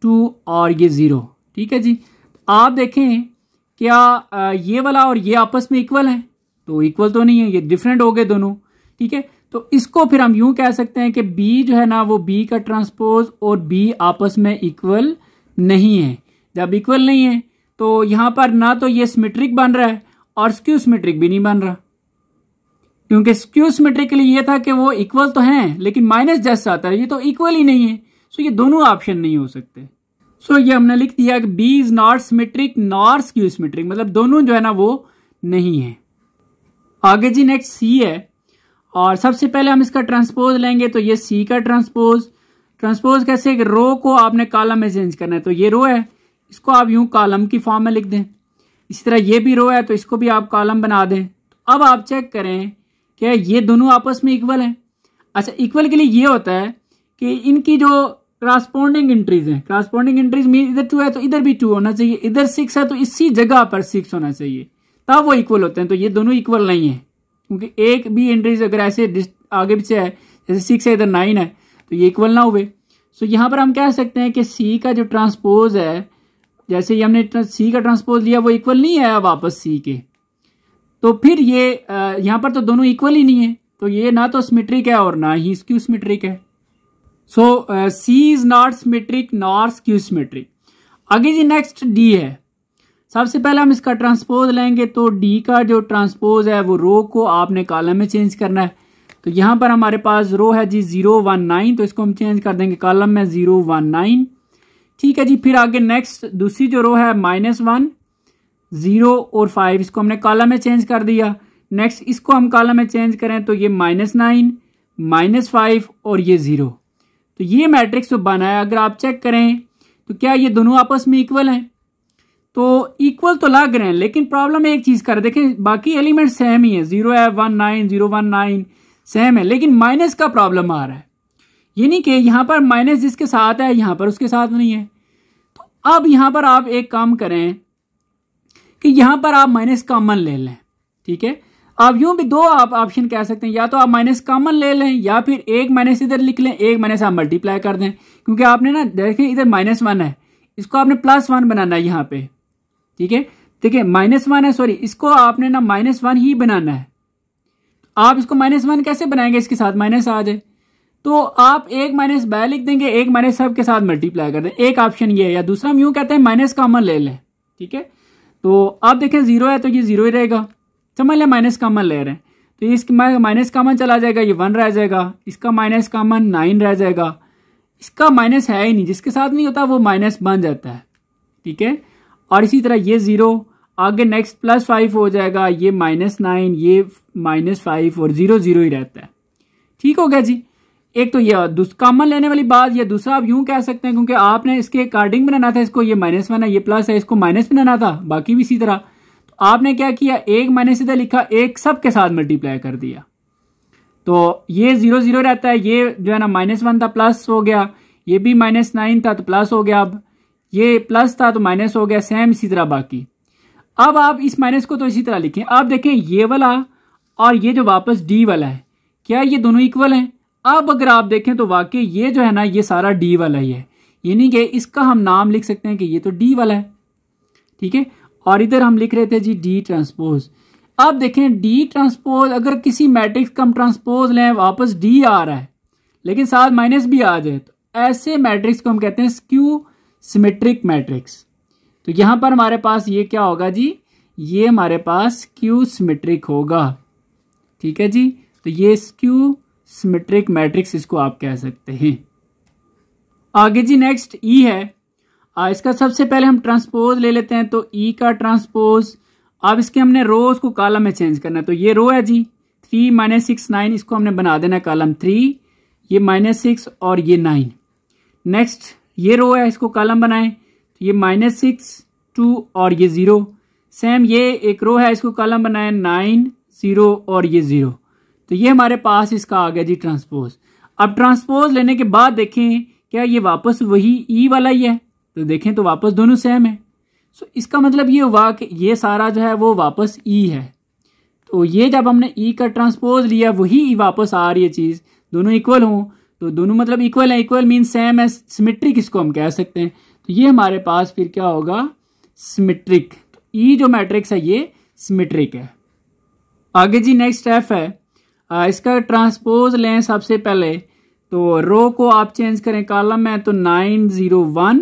2 और ये 0। ठीक है जी। आप देखें क्या ये वाला और ये आपस में इक्वल है? तो इक्वल तो नहीं है, ये डिफरेंट हो गए दोनों। ठीक है, तो इसको फिर हम यूं कह सकते हैं कि बी जो है ना, वो बी का ट्रांसपोज और बी आपस में इक्वल नहीं है। जब इक्वल नहीं है तो यहां पर ना तो ये सिमेट्रिक बन रहा है और स्क्यू सिमेट्रिक भी नहीं बन रहा, क्योंकि स्क्यू सिमेट्रिक के लिए ये था कि वो इक्वल तो हैं लेकिन माइनस जैसा आता है, ये तो इक्वल ही नहीं है। सो ये दोनों ऑप्शन नहीं हो सकते। सो ये हमने लिख दिया कि B is not symmetric nor skew symmetric, मतलब दोनों जो है ना वो नहीं है। आगे जी नेक्स्ट सी है, और सबसे पहले हम इसका ट्रांसपोज लेंगे। तो ये सी का ट्रांसपोज कैसे, रो को आपने कॉलम में चेंज करना है। तो ये रो है, इसको आप यूं कॉलम की फॉर्म में लिख दें। इसी तरह ये भी रो है, तो इसको भी आप कॉलम बना दें। तो अब आप चेक करें क्या ये दोनों आपस में इक्वल हैं? अच्छा, इक्वल के लिए ये होता है कि इनकी जो क्रॉसपोंडिंग एंट्रीज हैं, क्रॉसपोंडिंग एंट्रीज मीन इधर 2 है तो इधर भी 2 होना चाहिए, इधर 6 है तो इसी जगह पर 6 होना चाहिए, तब वो इक्वल होते हैं। तो ये दोनों इक्वल नहीं है, क्योंकि एक भी एंट्रीज अगर ऐसे आगे पीछे है, जैसे 6 है इधर 9 है, तो ये इक्वल ना हुए। सो यहाँ पर हम कह सकते हैं कि सी का जो ट्रांसपोज है, जैसे ही हमने सी का ट्रांसपोज लिया, वो इक्वल नहीं आया वापस सी के, तो फिर ये यहाँ पर तो दोनों इक्वल ही नहीं है, तो ये ना तो सिमेट्रिक है और ना ही स्क्यू सिमेट्रिक है। So C is not symmetric nor skew symmetric. आगे जी नेक्स्ट डी है। सबसे पहले हम इसका ट्रांसपोज लेंगे, तो डी का जो ट्रांसपोज है वो रो को आपने कॉलम में चेंज करना है। तो यहाँ पर हमारे पास रो है जी 0 1 9, तो इसको हम चेंज कर देंगे कॉलम में 0 1 9। ठीक है जी, फिर आगे नेक्स्ट दूसरी जो रो है -1 0 और 5, इसको हमने कॉलम में चेंज कर दिया। नेक्स्ट इसको हम कॉलम में चेंज करें तो ये -9 -5 और ये 0। तो ये मैट्रिक्स जो बना है, अगर आप चेक करें तो क्या ये दोनों आपस में इक्वल हैं? तो इक्वल तो लग रहे हैं, लेकिन प्रॉब्लम एक चीज कर देखें, बाकी एलिमेंट सेम ही है, 0 है 1 9 0 1 9 सेम है, लेकिन माइनस का प्रॉब्लम आ रहा है। ये नहीं कि यहाँ पर माइनस जिसके साथ है यहाँ पर उसके साथ नहीं है। तो अब यहाँ पर आप एक काम करें कि यहाँ पर आप माइनस कॉमन ले लें। ठीक है, आप यूं भी दो आप ऑप्शन कह सकते हैं, या तो आप माइनस कॉमन ले लें या फिर एक माइनस इधर लिख लें, एक माइनस आप मल्टीप्लाई कर दें, क्योंकि आपने ना देखें इधर -1 है, इसको आपने +1 बनाना है यहाँ पे। ठीक है, देखिए -1 है, सॉरी, इसको आपने ना -1 ही बनाना है। आप इसको -1 कैसे बनाएंगे, इसके साथ माइनस आ जाए, तो आप एक माइनस बाय लिख देंगे, एक माइनस सब के साथ मल्टीप्लाई कर दें, एक ऑप्शन ये है। या दूसरा हम यूं कहते हैं माइनस कॉमन ले लें। ठीक है, तो आप देखें 0 है तो ये 0 ही रहेगा, समझ लें माइनस कॉमन ले रहे हैं, तो इसका माइनस कॉमन चला जाएगा, ये 1 रह जाएगा, इसका माइनस कॉमन 9 रह जाएगा, इसका माइनस है ही नहीं, जिसके साथ नहीं होता वो माइनस बन जाता है। ठीक है, और इसी तरह ये 0, आगे नेक्स्ट +5 हो जाएगा, ये -9, ये -5 और 0 0 ही रहता है। ठीक हो गया जी। एक तो ये कॉमन लेने वाली बात, या दूसरा आप यूं कह सकते हैं, क्योंकि आपने इसके अकॉर्डिंग बनाना था, इसको ये -1 है, ये प्लस है, इसको माइनस बनाना था, बाकी भी इसी तरह। तो आपने क्या किया, एक माइनस इधर लिखा, एक सब के साथ मल्टीप्लाई कर दिया, तो ये 0 0 रहता है, ये जो है ना -1 था प्लस हो गया, ये भी -9 था तो प्लस हो गया, अब ये प्लस था तो माइनस हो गया, सेम इसी तरह बाकी। अब आप इस माइनस को तो इसी तरह लिखें। अब देखें ये वाला और ये जो वापस डी वाला है, क्या ये दोनों इक्वल हैं? अब अगर आप देखें तो वाकई ये जो है ना, ये सारा डी वाला ही है, यानी कि इसका हम नाम लिख सकते हैं कि ये तो डी वाला है। ठीक है, और इधर हम लिख रहे थे जी डी ट्रांसपोज। अब देखें डी ट्रांसपोज, अगर किसी मैट्रिक्स का हम ट्रांसपोज लें, वापस डी आ रहा है लेकिन साथ माइनस भी आ जाए, तो ऐसे मैट्रिक्स को हम कहते हैं स्क्यू सिमेट्रिक मैट्रिक्स। तो यहां पर हमारे पास ये क्या होगा जी, ये हमारे पास स्क्यू सिमेट्रिक होगा। ठीक है जी, तो ये स्क्यू सिमेट्रिक मैट्रिक्स इसको आप कह सकते हैं। आगे जी नेक्स्ट ई है। इसका सबसे पहले हम ट्रांसपोज ले लेते हैं, तो ई का ट्रांसपोज, अब इसके हमने रोज को कॉलम में चेंज करना है। तो ये रो है जी 3 6 9, इसको हमने बना देना है कॉलम 3, ये -6 और ये 9। नेक्स्ट ये रो है, इसको कॉलम बनाएं, तो ये -6 2 और ये 0। सेम ये एक रो है, इसको कॉलम बनाएं 9 0 और ये 0। तो ये हमारे पास इसका आ गया जी ट्रांसपोज। अब ट्रांसपोज लेने के बाद देखें क्या ये वापस वही ई वाला ही है, तो देखें तो वापस दोनों सेम है। सो इसका मतलब ये हुआ कि ये सारा जो है वो वापस ई है। तो ये जब हमने ई का ट्रांसपोज लिया, वही ई वापस आ रही है चीज़, दोनों इक्वल हों, तो दोनों मतलब इक्वल है, इक्वल मीन सेम है, सिमेट्रिक इसको हम कह सकते हैं। तो ये हमारे पास फिर क्या होगा, सिमेट्रिक। तो ई जो मैट्रिक्स है ये सिमेट्रिक है। आगे जी नेक्स्ट एफ है। इसका ट्रांसपोज लें सबसे पहले, तो रो को आप चेंज करें कॉलम में, तो 9 0 1।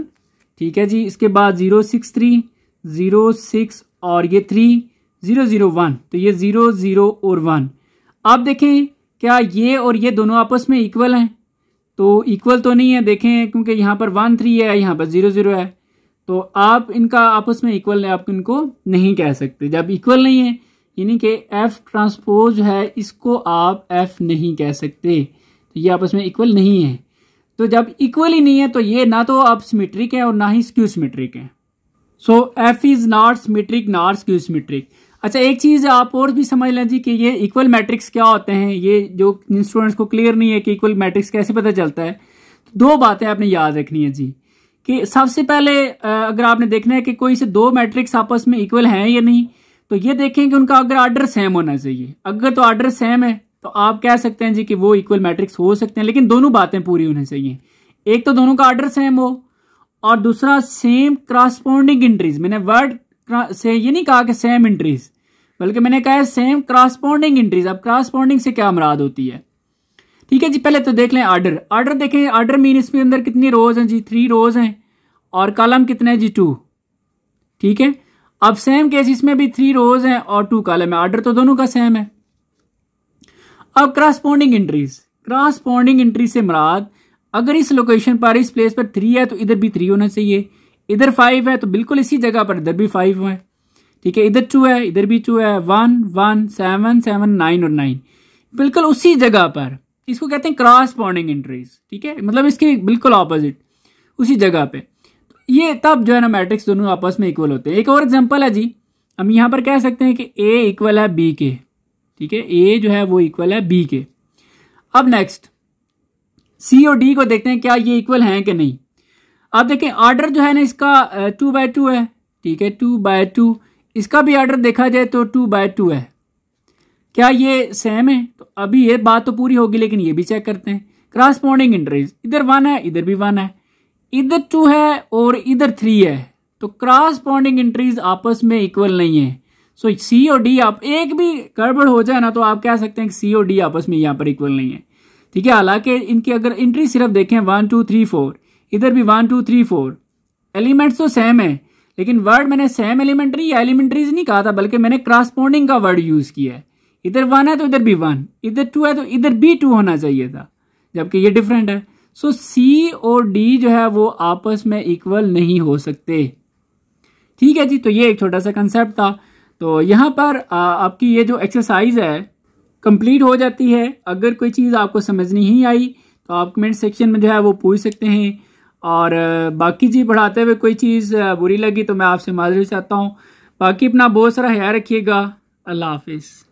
ठीक है जी, इसके बाद 0 6 3 0 6 और ये 3 0 0 1, तो ये 0 0 और 1। आप देखें क्या ये और ये दोनों आपस में इक्वल हैं, तो इक्वल तो नहीं है, देखें क्योंकि यहाँ पर 1 3 है, यहाँ पर 0 0 है, तो आप इनका आपस में इक्वल है, आप इनको नहीं कह सकते। जब इक्वल नहीं है यानी कि एफ ट्रांसपोज है, इसको आप एफ नहीं कह सकते, तो ये आपस में इक्वल नहीं है। तो जब इक्वल ही नहीं है तो ये ना तो आप सिमेट्रिक है और ना ही स्क्यू सिमेट्रिक है। So F is not symmetric not skew symmetric. अच्छा, एक चीज आप और भी समझ लें जी कि ये इक्वल मैट्रिक्स क्या होते हैं। ये जो स्टूडेंट्स को क्लियर नहीं है कि इक्वल मैट्रिक्स कैसे पता चलता है, तो दो बातें आपने याद रखनी है जी कि सबसे पहले अगर आपने देखना है कि कोई से दो मैट्रिक्स आपस में इक्वल हैं या नहीं, तो ये देखें कि उनका अगर आर्डर सेम होना चाहिए। अगर तो आर्डर सेम है तो आप कह सकते हैं जी कि वो इक्वल मैट्रिक्स हो सकते हैं, लेकिन दोनों बातें पूरी होनी चाहिए। एक तो दोनों का आर्डर सेम हो, और दूसरा सेम क्रॉसपोंडिंग एंट्रीज। मैंने वर्ड से ये नहीं कहा कि सेम एंट्रीज, बल्कि मैंने कहा है सेम क्रॉसपोंडिंग एंट्रीज। अब क्रॉसपोंडिंग से क्या मुराद होती है, ठीक है जी। पहले तो देख लें आर्डर। आर्डर देखें, आर्डर मीन इसमें अंदर कितनी रोज हैं जी, 3 रोज हैं, और कॉलम कितने हैं जी 2, ठीक है। अब सेम केस इसमें भी 3 रोज हैं और 2 कॉलम है, आर्डर तो दोनों का सेम है। अब क्रॉसपोंडिंग एंट्रीज, क्रॉसपोंडिंग एंट्री से मुराद अगर इस लोकेशन पर, इस प्लेस पर 3 है तो इधर भी 3 होना चाहिए, इधर 5 है तो बिल्कुल इसी जगह पर इधर भी 5 है, ठीक है। इधर 2 है, इधर भी 2 है, 1 1 7 7 9 और 9 बिल्कुल उसी जगह पर। इसको कहते हैं क्रॉसपोंडिंग एंट्रीज, ठीक है, मतलब इसके बिल्कुल ऑपोजिट उसी जगह पे। ये तब जो है ना मैट्रिक्स दोनों आपस में इक्वल होते हैं। एक और एग्जांपल है जी, हम यहां पर कह सकते हैं कि ए इक्वल है बी के, ठीक है, ए जो है वो इक्वल है बी के। अब नेक्स्ट सी और डी को देखते हैं क्या ये इक्वल हैं कि नहीं। अब देखें आर्डर जो है ना इसका 2/2 है, ठीक है, 2/2। इसका भी आर्डर देखा जाए तो 2/2 है। क्या ये सेम है? तो अभी ये बात तो पूरी होगी, लेकिन ये भी चेक करते हैं। क्रॉसपोंडिंग एंट्रीज, इधर 1 है, इधर भी 1 है, इधर 2 है और इधर 3 है, तो क्रॉसपोंडिंग एंट्रीज आपस में इक्वल नहीं है। सो सी और डी, आप एक भी गड़बड़ हो जाए ना तो आप कह सकते हैं कि सी और डी आपस में यहाँ पर इक्वल नहीं है, ठीक है। हालांकि इनकी अगर एंट्री सिर्फ देखें 1 2 3 4, इधर भी 1 2 3 4, एलिमेंट्स तो सेम है, लेकिन वर्ड मैंने सेम एलिमेंट्री या एलिमेंट्रीज नहीं कहा था, बल्कि मैंने क्रॉसपोंडिंग का वर्ड यूज किया है। इधर 1 है तो इधर भी 1, इधर 2 है तो इधर भी 2 होना चाहिए था, जबकि ये डिफरेंट है। सो सी और डी जो है वो आपस में इक्वल नहीं हो सकते, ठीक है जी। तो ये एक छोटा सा कंसेप्ट था। तो यहाँ पर आपकी ये जो एक्सरसाइज है कंप्लीट हो जाती है। अगर कोई चीज़ आपको समझ नहीं आई तो आप कमेंट सेक्शन में जो है वो पूछ सकते हैं, और बाकी जी पढ़ाते हुए कोई चीज़ बुरी लगी तो मैं आपसे माजूरी चाहता हूँ। बाकी अपना बहुत सारा ख्याल रखिएगा। अल्लाह हाफिज़।